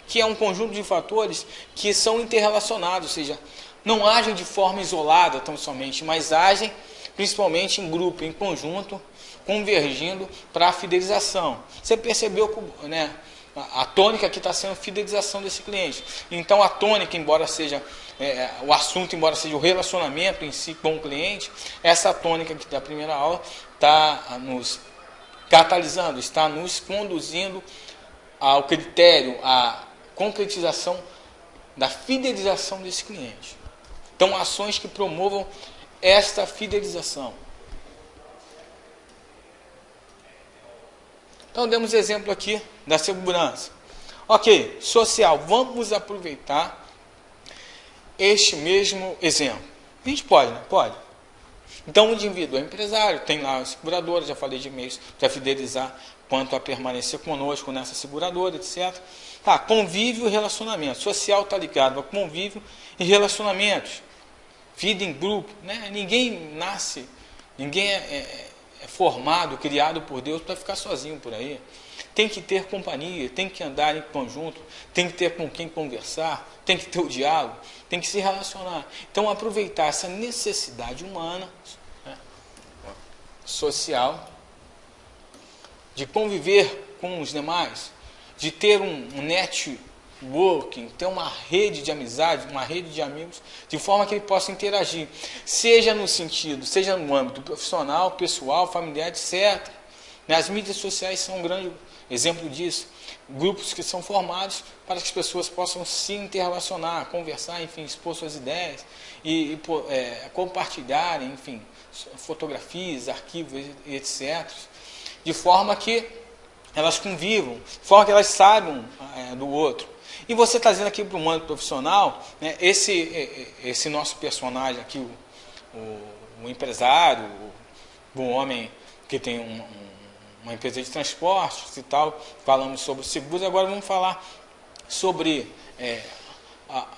que é um conjunto de fatores que são interrelacionados, ou seja, não agem de forma isolada tão somente, mas agem principalmente em grupo, em conjunto, convergindo para a fidelização. Você percebeu, né, a tônica que está sendo a fidelização desse cliente. Então a tônica, embora seja o assunto, embora seja o relacionamento em si com o cliente, essa tônica aqui da primeira aula está nos catalisando, está nos conduzindo ao critério, à concretização da fidelização desse cliente. Então, ações que promovam esta fidelização. Então, demos exemplo aqui da segurança. Ok, social. Vamos aproveitar este mesmo exemplo. A gente pode, né? Pode. Então, o indivíduo é empresário, tem lá a seguradora, já falei de meios para fidelizar quanto a permanecer conosco nessa seguradora, etc. Tá, convívio e relacionamento. Social está ligado a convívio e relacionamentos. Vida em grupo, né? Ninguém nasce, ninguém é formado, criado por Deus para ficar sozinho por aí. Tem que ter companhia, tem que andar em conjunto, tem que ter com quem conversar, tem que ter o diálogo, tem que se relacionar. Então, aproveitar essa necessidade humana, né, social, de conviver com os demais, de ter um networking, ter uma rede de amizade, uma rede de amigos, de forma que ele possa interagir, seja no sentido, seja no âmbito profissional, pessoal, familiar, etc. As mídias sociais são um grande exemplo disso. Grupos que são formados para que as pessoas possam se interrelacionar, conversar, enfim, expor suas ideias e compartilharem, enfim, fotografias, arquivos, etc. De forma que elas convivam, de forma que elas saibam do outro. E você trazendo aqui para o mundo profissional, né, esse nosso personagem aqui, o empresário, o homem que tem uma empresa de transportes e tal, falamos sobre seguros, agora vamos falar sobre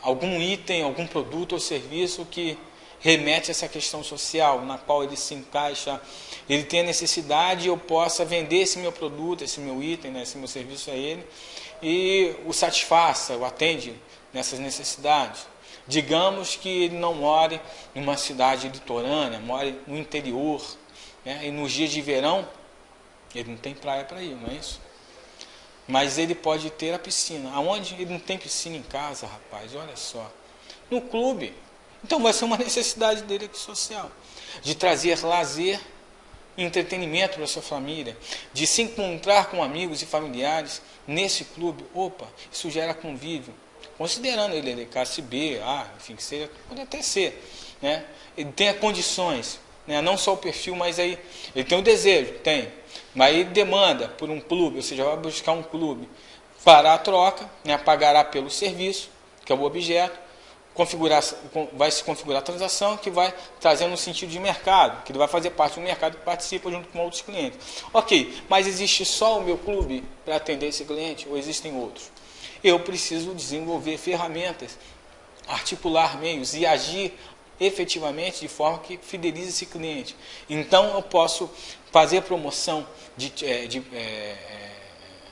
algum item, algum produto ou serviço que remete a essa questão social, na qual ele se encaixa, ele tem a necessidade, eu possa vender esse meu produto, esse meu item, né, esse meu serviço a ele, e o satisfaça, o atende nessas necessidades. Digamos que ele não more em uma cidade litorânea, more no interior, né, e nos dias de verão, ele não tem praia para ir, não é isso? Mas ele pode ter a piscina. Aonde ele não tem piscina em casa, rapaz? Olha só. No clube. Então vai ser uma necessidade dele aqui social. De trazer lazer e entretenimento para a sua família. De se encontrar com amigos e familiares nesse clube. Opa, isso gera convívio. Considerando ele classe B, A, enfim, que seja, pode até ser. Né? Ele tem condições. Né? Não só o perfil, mas aí ele tem o desejo, tem. Mas ele demanda por um clube, ou seja, vai buscar um clube, fará a troca, né, pagará pelo serviço, que é o objeto, vai se configurar a transação que vai trazendo um sentido de mercado, que ele vai fazer parte do mercado que participa junto com outros clientes. Ok, mas existe só o meu clube para atender esse cliente ou existem outros? Eu preciso desenvolver ferramentas, articular meios e agir efetivamente de forma que fidelize esse cliente. Então eu posso fazer promoção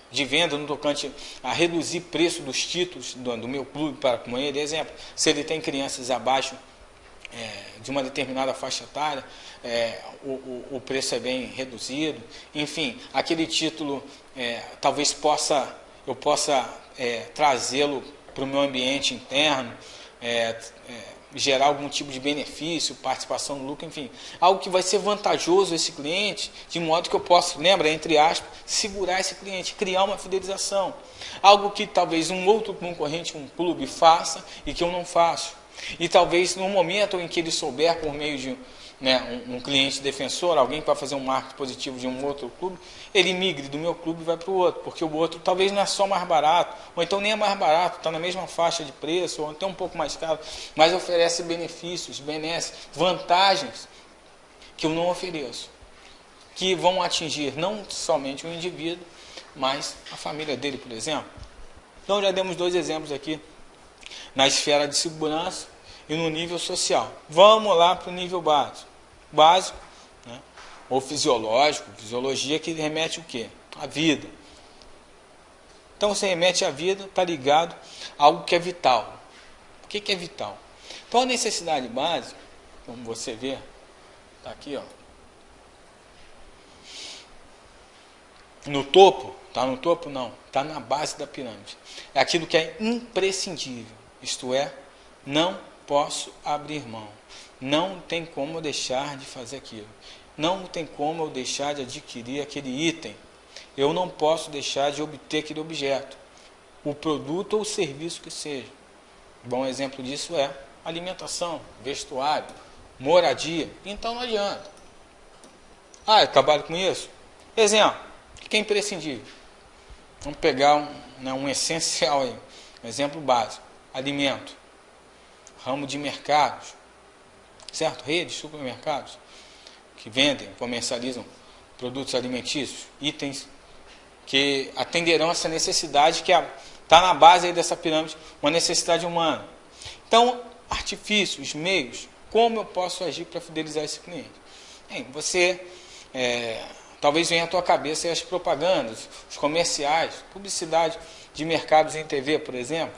de venda no tocante a reduzir preço dos títulos do meu clube, para, como ele, exemplo, se ele tem crianças abaixo de uma determinada faixa etária, o preço é bem reduzido. Enfim, aquele título talvez eu possa trazê-lo para o meu ambiente interno, gerar algum tipo de benefício, participação no lucro, enfim, algo que vai ser vantajoso a esse cliente, de modo que eu possa, lembra, entre aspas, segurar esse cliente, criar uma fidelização, algo que talvez um outro concorrente, um clube, faça e que eu não faço, e talvez no momento em que ele souber por meio de um cliente defensor, alguém que vai fazer um marketing positivo de um outro clube, ele migre do meu clube e vai para o outro, porque o outro talvez não é só mais barato, ou então nem é mais barato, está na mesma faixa de preço, ou até um pouco mais caro, mas oferece benefícios, benesses, vantagens que eu não ofereço, que vão atingir não somente o indivíduo, mas a família dele, por exemplo. Então já demos 2 exemplos aqui, na esfera de segurança e no nível social. Vamos lá para o nível básico, ou fisiológico, fisiologia que remete o quê? A vida. Então, se remete à vida, está ligado a algo que é vital. O que é vital? Então, a necessidade básica, como você vê, está aqui, ó, no topo, está no topo? Não, está na base da pirâmide. É aquilo que é imprescindível, isto é, não posso abrir mão. Não tem como eu deixar de fazer aquilo. Não tem como eu deixar de adquirir aquele item. Eu não posso deixar de obter aquele objeto. O produto ou o serviço que seja. Um bom exemplo disso é alimentação, vestuário, moradia. Então não adianta. Eu trabalho com isso? Exemplo, o que é imprescindível? Vamos pegar um essencial aí. Um exemplo básico. Alimento. Ramo de mercados, certo? Redes, supermercados, que vendem, comercializam produtos alimentícios, itens que atenderão essa necessidade que está na base aí dessa pirâmide, uma necessidade humana. Então, artifícios, meios, como eu posso agir para fidelizar esse cliente? Você, talvez venha à tua cabeça as propagandas, os comerciais, publicidade de mercados em TV, por exemplo,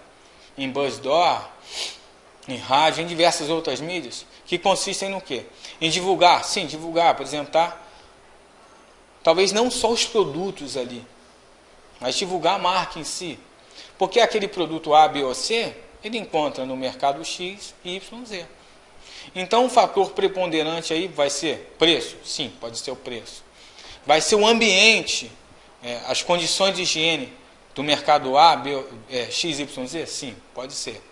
em Buzzdoor, em rádio, em diversas outras mídias, que consistem no quê? Em divulgar, sim, divulgar, apresentar, talvez não só os produtos ali, mas divulgar a marca em si. Porque aquele produto A, B ou C, ele encontra no mercado X, Y, Z. Então, um fator preponderante aí vai ser preço? Sim, pode ser o preço. Vai ser o ambiente, as condições de higiene do mercado A, B, X, Y, Z? Sim, pode ser.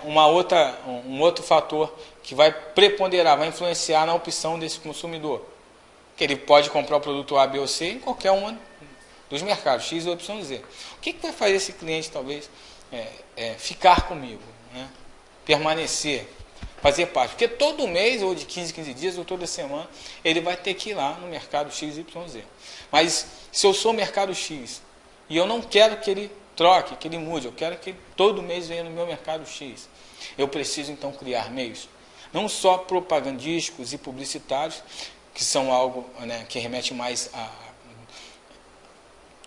Um outro fator que vai preponderar, vai influenciar na opção desse consumidor, que ele pode comprar o produto A, B ou C em qualquer um dos mercados, X ou Y, Z. O que vai fazer esse cliente talvez ficar comigo, permanecer, fazer parte? Porque todo mês, ou de 15 em 15 dias, ou toda semana, ele vai ter que ir lá no mercado X, Y, Z. Mas se eu sou mercado X e eu não quero que ele troque, que ele mude, eu quero que todo mês venha no meu mercado X. Eu preciso então criar meios, não só propagandísticos e publicitários, que são algo que remete mais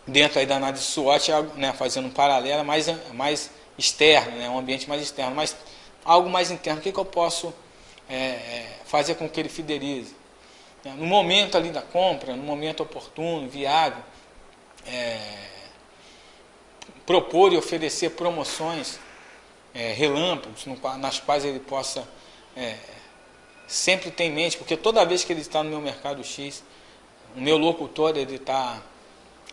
dentro aí da análise SWOT, fazendo um paralelo mais externo, um ambiente mais externo, mas algo mais interno. O que eu posso fazer com que ele fidelize? No momento ali da compra, no momento oportuno, viável, propor e oferecer promoções relâmpagos, nas quais ele possa sempre ter em mente, porque toda vez que ele está no meu mercado X, o meu locutor ele está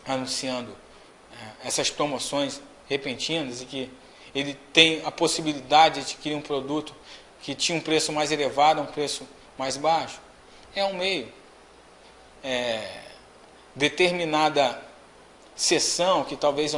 anunciando essas promoções repentinas e que ele tem a possibilidade de adquirir um produto que tinha um preço mais elevado, um preço mais baixo. É um meio. Determinada sessão que talvez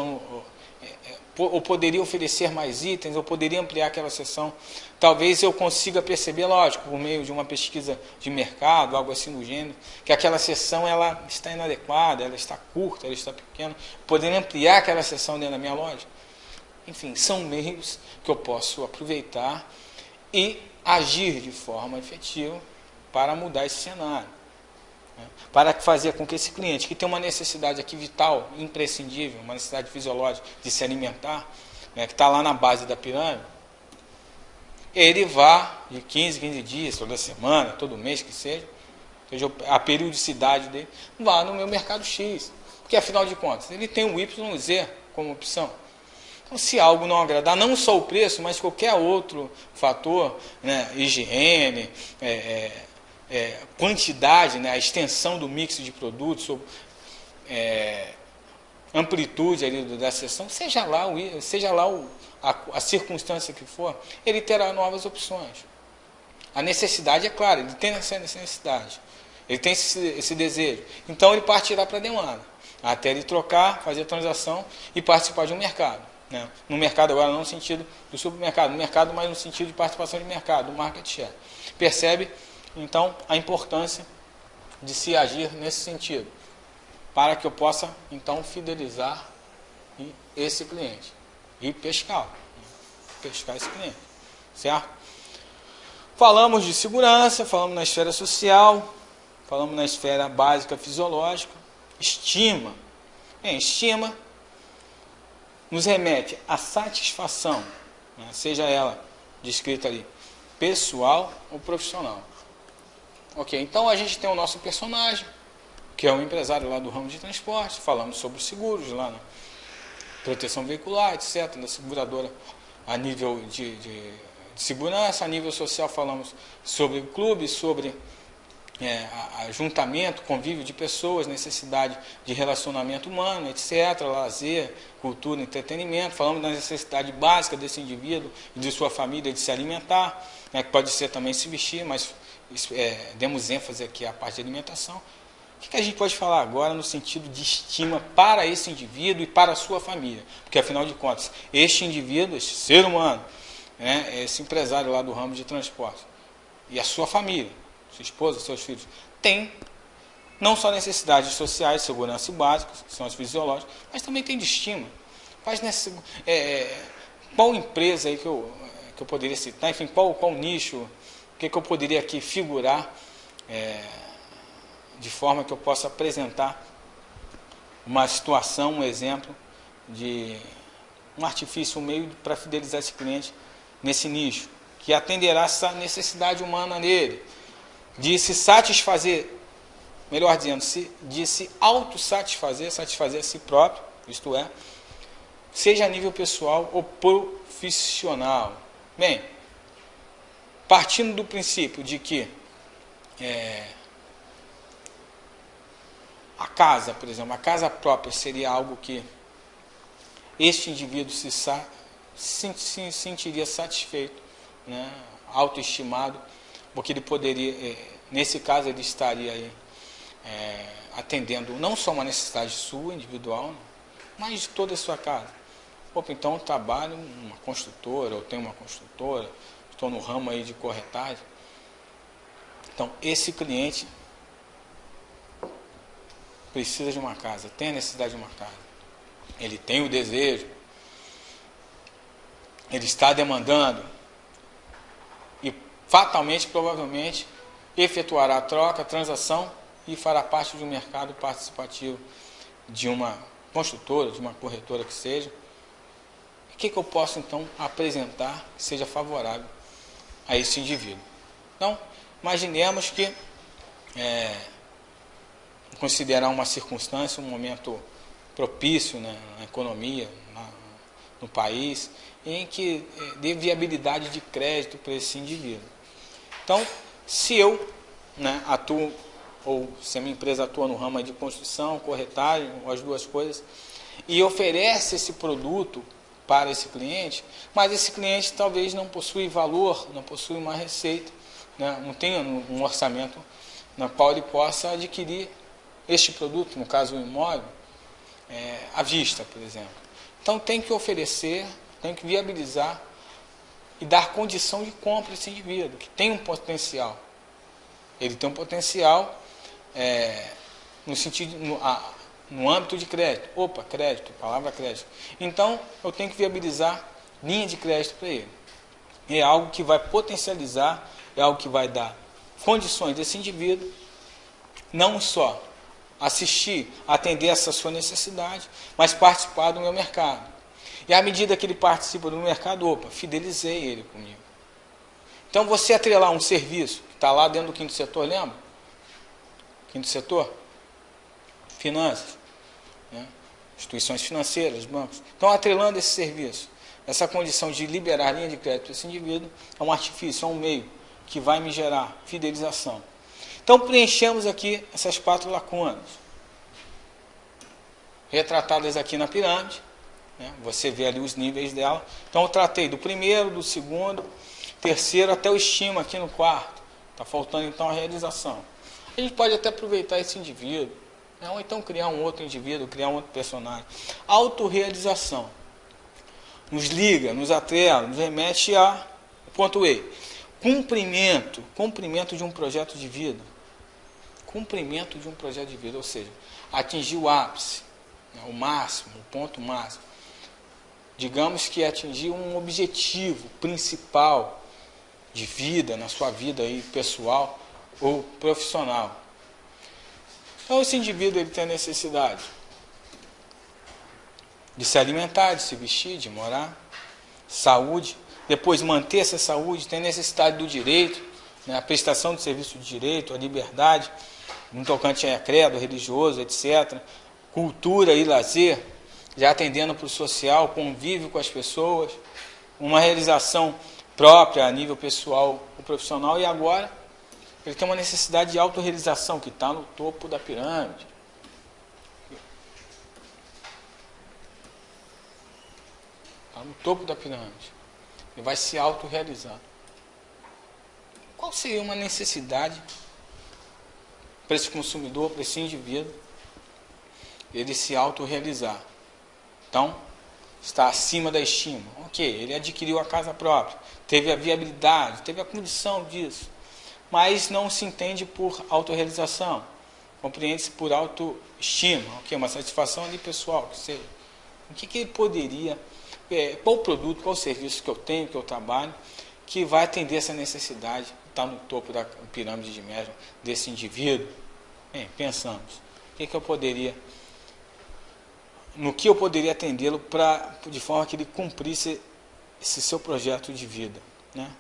ou poderia oferecer mais itens, ou poderia ampliar aquela seção. Talvez eu consiga perceber, lógico, por meio de uma pesquisa de mercado, algo assim do gênero, que aquela seção ela está inadequada, ela está curta, ela está pequena. Poderia ampliar aquela seção dentro da minha loja. Enfim, são meios que eu posso aproveitar e agir de forma efetiva para mudar esse cenário. Para fazer com que esse cliente, que tem uma necessidade aqui vital, imprescindível, uma necessidade fisiológica de se alimentar, né, que está lá na base da pirâmide, ele vá de 15 dias, toda semana, todo mês que seja a periodicidade dele, vá no meu mercado X. Porque, afinal de contas, ele tem o YZ como opção. Então, se algo não agradar, não só o preço, mas qualquer outro fator, né, higiene, quantidade, né, a extensão do mix de produtos, amplitude ali da seção, seja lá a circunstância que for, ele terá novas opções. A necessidade é clara, ele tem essa necessidade, ele tem esse desejo. Então ele partirá para a demanda, até ele trocar, fazer a transação e participar de um mercado. Né? No mercado agora não no sentido do supermercado, no mercado, mas no sentido de participação de mercado, do market share. Percebe? Então, a importância de se agir nesse sentido, para que eu possa, então, fidelizar esse cliente e pescar esse cliente, certo? Falamos de segurança, falamos na esfera social, falamos na esfera básica fisiológica, estima. Estima nos remete à satisfação, né, seja ela descrita ali, pessoal ou profissional. Ok, então a gente tem o nosso personagem, que é um empresário lá do ramo de transporte, falamos sobre os seguros lá na proteção veicular, etc., da seguradora a nível de segurança, a nível social falamos sobre o clube, sobre ajuntamento, convívio de pessoas, necessidade de relacionamento humano, etc., lazer, cultura, entretenimento, falamos da necessidade básica desse indivíduo e de sua família de se alimentar, né, que pode ser também se vestir, mas demos ênfase aqui à parte de alimentação. O que a gente pode falar agora no sentido de estima para esse indivíduo e para a sua família? Porque, afinal de contas, este indivíduo, este ser humano, né, esse empresário lá do ramo de transporte, e a sua família, sua esposa, seus filhos, tem não só necessidades sociais, segurança básicas, que são as fisiológicas, mas também tem de estima. Qual empresa aí que eu poderia citar? Enfim, qual nicho? O que eu poderia aqui figurar de forma que eu possa apresentar uma situação, um exemplo de um artifício, um meio para fidelizar esse cliente nesse nicho, que atenderá essa necessidade humana nele, de se satisfazer, melhor dizendo, de se autossatisfazer, satisfazer a si próprio, isto é, seja a nível pessoal ou profissional. Bem, partindo do princípio de que a casa, por exemplo, a casa própria seria algo que este indivíduo se sentiria satisfeito, né, autoestimado, porque ele poderia, nesse caso, ele estaria aí, atendendo não só uma necessidade sua, individual, né, mas de toda a sua casa. Opa, então eu trabalho numa construtora, ou tenho uma construtora, estou no ramo aí de corretagem. Então, esse cliente precisa de uma casa, tem a necessidade de uma casa. Ele tem o desejo, ele está demandando e fatalmente, provavelmente, efetuará a troca, a transação e fará parte de um mercado participativo de uma construtora, de uma corretora que seja. O que eu posso, então, apresentar que seja favorável a esse indivíduo? Então, imaginemos que considerar uma circunstância, um momento propício, né, na economia, no país, em que dê viabilidade de crédito para esse indivíduo. Então, se eu, né, atuo, ou se a minha empresa atua no ramo de construção, corretagem, ou as duas coisas, e oferece esse produto para esse cliente, mas esse cliente talvez não possui valor, não possui uma receita, né, não tenha um orçamento na qual ele possa adquirir este produto, no caso o imóvel, à vista, por exemplo. Então tem que oferecer, tem que viabilizar e dar condição de compra a esse indivíduo, que tem um potencial. Ele tem um potencial no sentido, no âmbito de crédito. Opa, crédito, palavra crédito. Então eu tenho que viabilizar linha de crédito para ele. É algo que vai potencializar, é algo que vai dar condições desse indivíduo não só assistir, atender essa sua necessidade, mas participar do meu mercado. E à medida que ele participa do mercado, opa, fidelizei ele comigo. Então você atrelar um serviço que está lá dentro do quinto setor, lembra? Quinto setor? Finanças, né? Instituições financeiras, bancos. Então atrelando esse serviço, essa condição de liberar linha de crédito para esse indivíduo, é um artifício, é um meio que vai me gerar fidelização. Então preenchemos aqui essas 4 lacunas, retratadas aqui na pirâmide, né? Você vê ali os níveis dela. Então eu tratei do primeiro, do segundo, terceiro, até o estima aqui no quarto. Está faltando então a realização. A gente pode até aproveitar esse indivíduo, né? Ou então criar um outro indivíduo, criar um outro personagem. Autorrealização. Nos liga, nos atrela, nos remete a ponto E. Cumprimento de um projeto de vida. Cumprimento de um projeto de vida, ou seja, atingir o ápice, né, o máximo, o ponto máximo. Digamos que atingir um objetivo principal de vida, na sua vida aí, pessoal ou profissional. Então esse indivíduo ele tem a necessidade de se alimentar, de se vestir, de morar, saúde, depois manter essa saúde, tem necessidade do direito, né, a prestação de serviço de direito, a liberdade, no tocante a credo religioso, etc. Cultura e lazer, já atendendo para o social, convívio com as pessoas, uma realização própria a nível pessoal ou profissional, e agora ele tem uma necessidade de autorrealização, que está no topo da pirâmide. Está no topo da pirâmide. Ele vai se autorrealizar. Qual seria uma necessidade para esse consumidor, para esse indivíduo, ele se autorrealizar? Então, está acima da estima. Ok, ele adquiriu a casa própria, teve a viabilidade, teve a condição disso, mas não se entende por autorrealização, compreende-se por autoestima, ok, uma satisfação ali pessoal, que seja. O que ele poderia, qual produto, qual serviço que eu tenho, que eu trabalho, que vai atender essa necessidade, está no topo da pirâmide de Maslow desse indivíduo? Bem, pensamos, no que eu poderia atendê-lo de forma que ele cumprisse esse seu projeto de vida, né?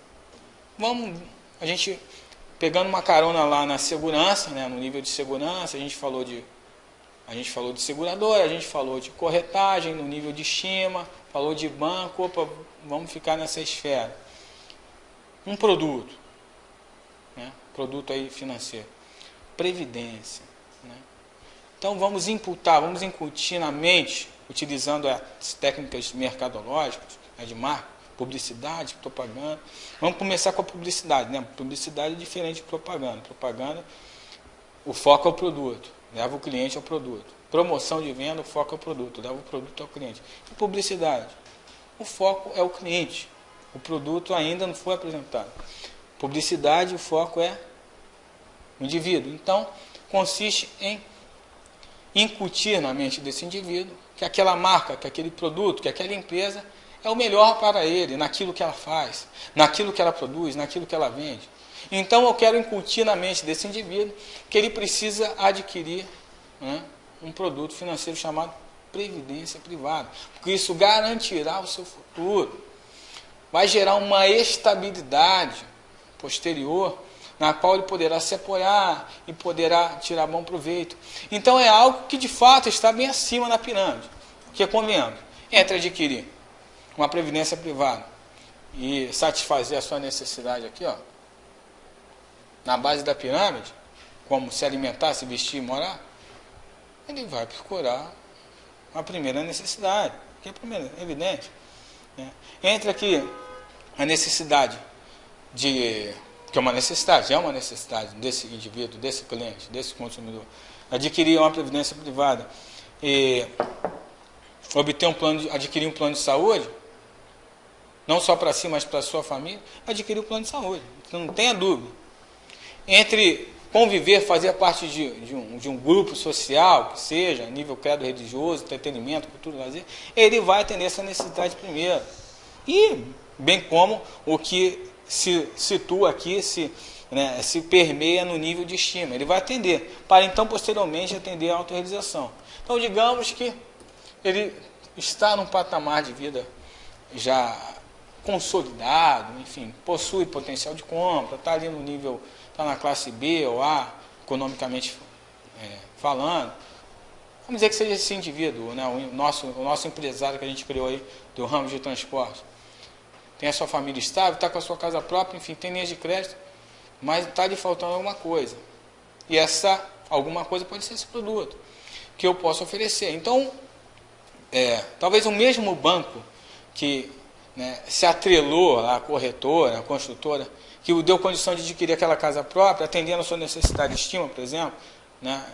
A gente pegando uma carona lá na segurança, né, no nível de segurança, a gente falou de seguradora, a gente falou de corretagem no nível de estima, falou de banco, opa, vamos ficar nessa esfera. Um produto, né, produto aí financeiro, previdência, né? Então vamos incutir na mente, utilizando as técnicas mercadológicas, né, de marketing, publicidade, propaganda. Vamos começar com a publicidade, né? Publicidade é diferente de propaganda. Propaganda, o foco é o produto, leva o cliente ao produto. Promoção de venda, o foco é o produto, leva o produto ao cliente. E publicidade, o foco é o cliente, o produto ainda não foi apresentado. Publicidade, o foco é o indivíduo. Então, consiste em incutir na mente desse indivíduo que aquela marca, que aquele produto, que aquela empresa é o melhor para ele, naquilo que ela faz, naquilo que ela produz, naquilo que ela vende. Então eu quero incutir na mente desse indivíduo que ele precisa adquirir, né, um produto financeiro chamado previdência privada, porque isso garantirá o seu futuro, vai gerar uma estabilidade posterior, na qual ele poderá se apoiar e poderá tirar bom proveito. Então é algo que de fato está bem acima da pirâmide, porque convenhamos, entre adquirir uma previdência privada e satisfazer a sua necessidade aqui, ó, na base da pirâmide, como se alimentar, se vestir e morar, ele vai procurar a primeira necessidade, que é a primeira, é evidente, né? Entra aqui a necessidade que é uma necessidade desse indivíduo, desse cliente, desse consumidor, adquirir uma previdência privada adquirir um plano de saúde, não só para si, mas para a sua família, adquirir o plano de saúde. Então, não tenha dúvida. Entre conviver, fazer parte de um grupo social, que seja, nível credo religioso, entretenimento, cultura, lazer, ele vai atender essa necessidade primeiro. E, bem como o que se situa aqui, se permeia no nível de estima. Ele vai atender, para então, posteriormente, atender a autorrealização. Então, digamos que ele está num patamar de vida já consolidado, enfim, possui potencial de compra, está ali no nível, está na classe B ou A, economicamente falando. Vamos dizer que seja esse indivíduo, né, o nosso empresário que a gente criou aí, do ramo de transporte. Tem a sua família estável, está com a sua casa própria, enfim, tem linhas de crédito, mas está lhe faltando alguma coisa. E essa alguma coisa pode ser esse produto que eu posso oferecer. Então, talvez o mesmo banco que se atrelou à corretora, à construtora, que o deu condição de adquirir aquela casa própria, atendendo a sua necessidade de estima, por exemplo,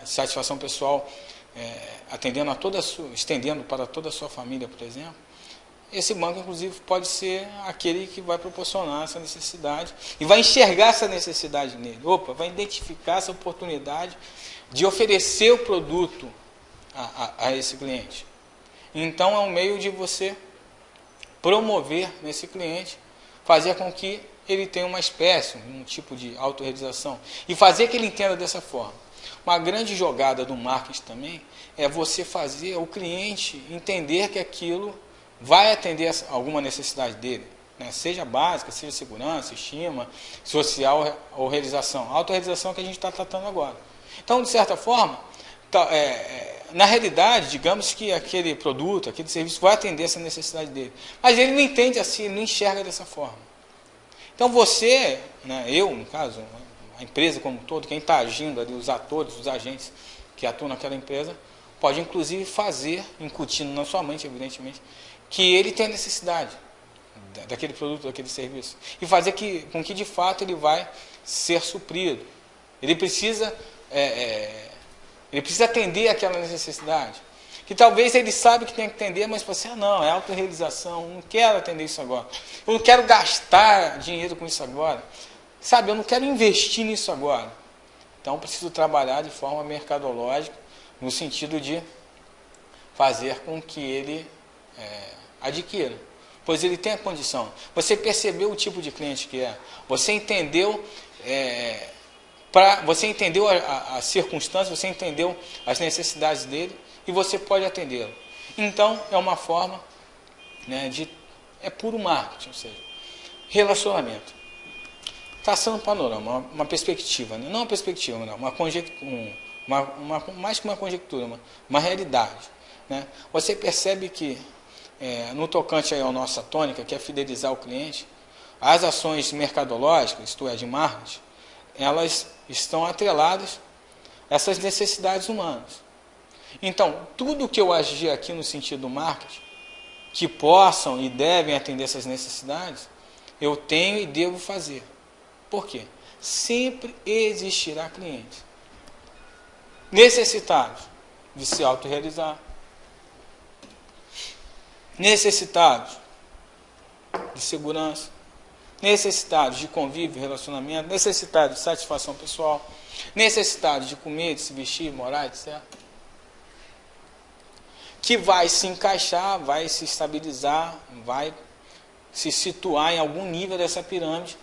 satisfação pessoal, atendendo estendendo para toda a sua família, por exemplo. Esse banco, inclusive, pode ser aquele que vai proporcionar essa necessidade e vai enxergar essa necessidade nele. Vai identificar essa oportunidade de oferecer o produto a esse cliente. Então, é um meio de você promover nesse cliente, fazer com que ele tenha uma espécie, um tipo de autorrealização e fazer que ele entenda dessa forma. Uma grande jogada do marketing também é você fazer o cliente entender que aquilo vai atender alguma necessidade dele, seja básica, seja segurança, estima, social ou realização. A autorrealização que a gente está tratando agora. Então, de certa forma, na realidade, digamos que aquele produto, aquele serviço vai atender essa necessidade dele. Mas ele não entende assim, ele não enxerga dessa forma. Então você, eu, no caso, a empresa como um todo, quem está agindo ali, os atores, os agentes que atuam naquela empresa, pode inclusive fazer, incutindo na sua mente, evidentemente, que ele tem a necessidade daquele produto, daquele serviço. E fazer com que de fato ele vai ser suprido. Ele precisa atender aquela necessidade. Que talvez ele sabe que tem que atender, mas você, não, é autorrealização, não quero atender isso agora. Eu não quero gastar dinheiro com isso agora. Sabe, eu não quero investir nisso agora. Então, preciso trabalhar de forma mercadológica, no sentido de fazer com que ele adquira. Pois ele tem a condição. Você percebeu o tipo de cliente que é. Você entendeu... você entendeu as circunstâncias, você entendeu as necessidades dele e você pode atendê-lo. Então, é uma forma é puro marketing, ou seja, relacionamento. Traçando um panorama, uma perspectiva, não uma perspectiva, não, mais que uma conjectura, uma realidade. Você percebe que, no tocante aí à nossa tônica, que é fidelizar o cliente, as ações mercadológicas, isto é, de marketing, elas estão atreladas a essas necessidades humanas. Então, tudo que eu agir aqui no sentido do marketing, que possam e devem atender essas necessidades, eu tenho e devo fazer. Por quê? Sempre existirá clientes necessitados de se autorrealizar, necessitados de segurança, necessitados de convívio, relacionamento, necessitados de satisfação pessoal, necessitados de comer, de se vestir, morar, etc. Que vai se encaixar, vai se estabilizar, vai se situar em algum nível dessa pirâmide,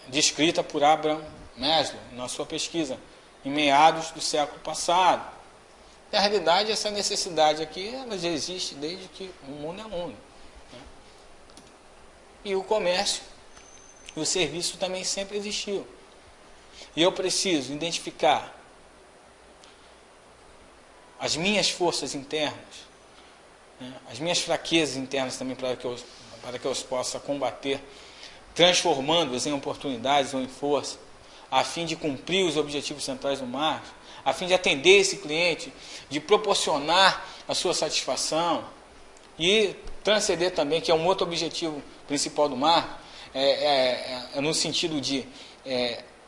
descrita por Abraham Maslow na sua pesquisa, em meados do século passado. Na realidade, essa necessidade aqui, ela já existe desde que o mundo é mundo. E o comércio e o serviço também sempre existiu. E eu preciso identificar as minhas forças internas, as minhas fraquezas internas também para que eu os possa combater, transformando-as em oportunidades ou em força, a fim de cumprir os objetivos centrais do marketing, a fim de atender esse cliente, de proporcionar a sua satisfação e transcender também, que é um outro objetivo principal do marketing, no sentido de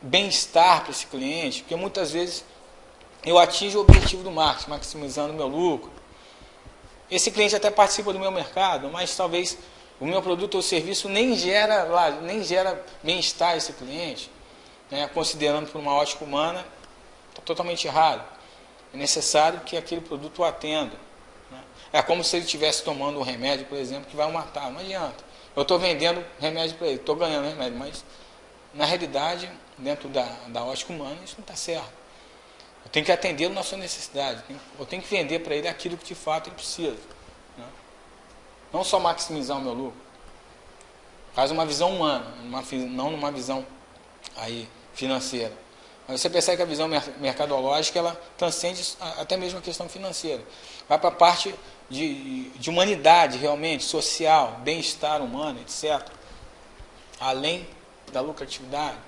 bem-estar para esse cliente, porque muitas vezes eu atinjo o objetivo do marketing, maximizando o meu lucro. Esse cliente até participa do meu mercado, mas talvez o meu produto ou serviço nem gera bem-estar a esse cliente, né? Considerando por uma ótica humana, está totalmente errado. É necessário que aquele produto o atenda. Né? É como se ele estivesse tomando um remédio, por exemplo, que vai o matar. Não adianta. Eu estou vendendo remédio para ele, estou ganhando remédio, mas na realidade, dentro da ótica humana, isso não está certo. Eu tenho que atendê-lo na sua necessidade. Eu tenho que vender para ele aquilo que de fato ele precisa. Né? Não só maximizar o meu lucro. Faz uma visão humana, não numa visão aí financeira. Mas você percebe que a visão mercadológica ela transcende até mesmo a questão financeira. Vai para a parte de humanidade realmente, social, bem-estar humano, etc. Além da lucratividade.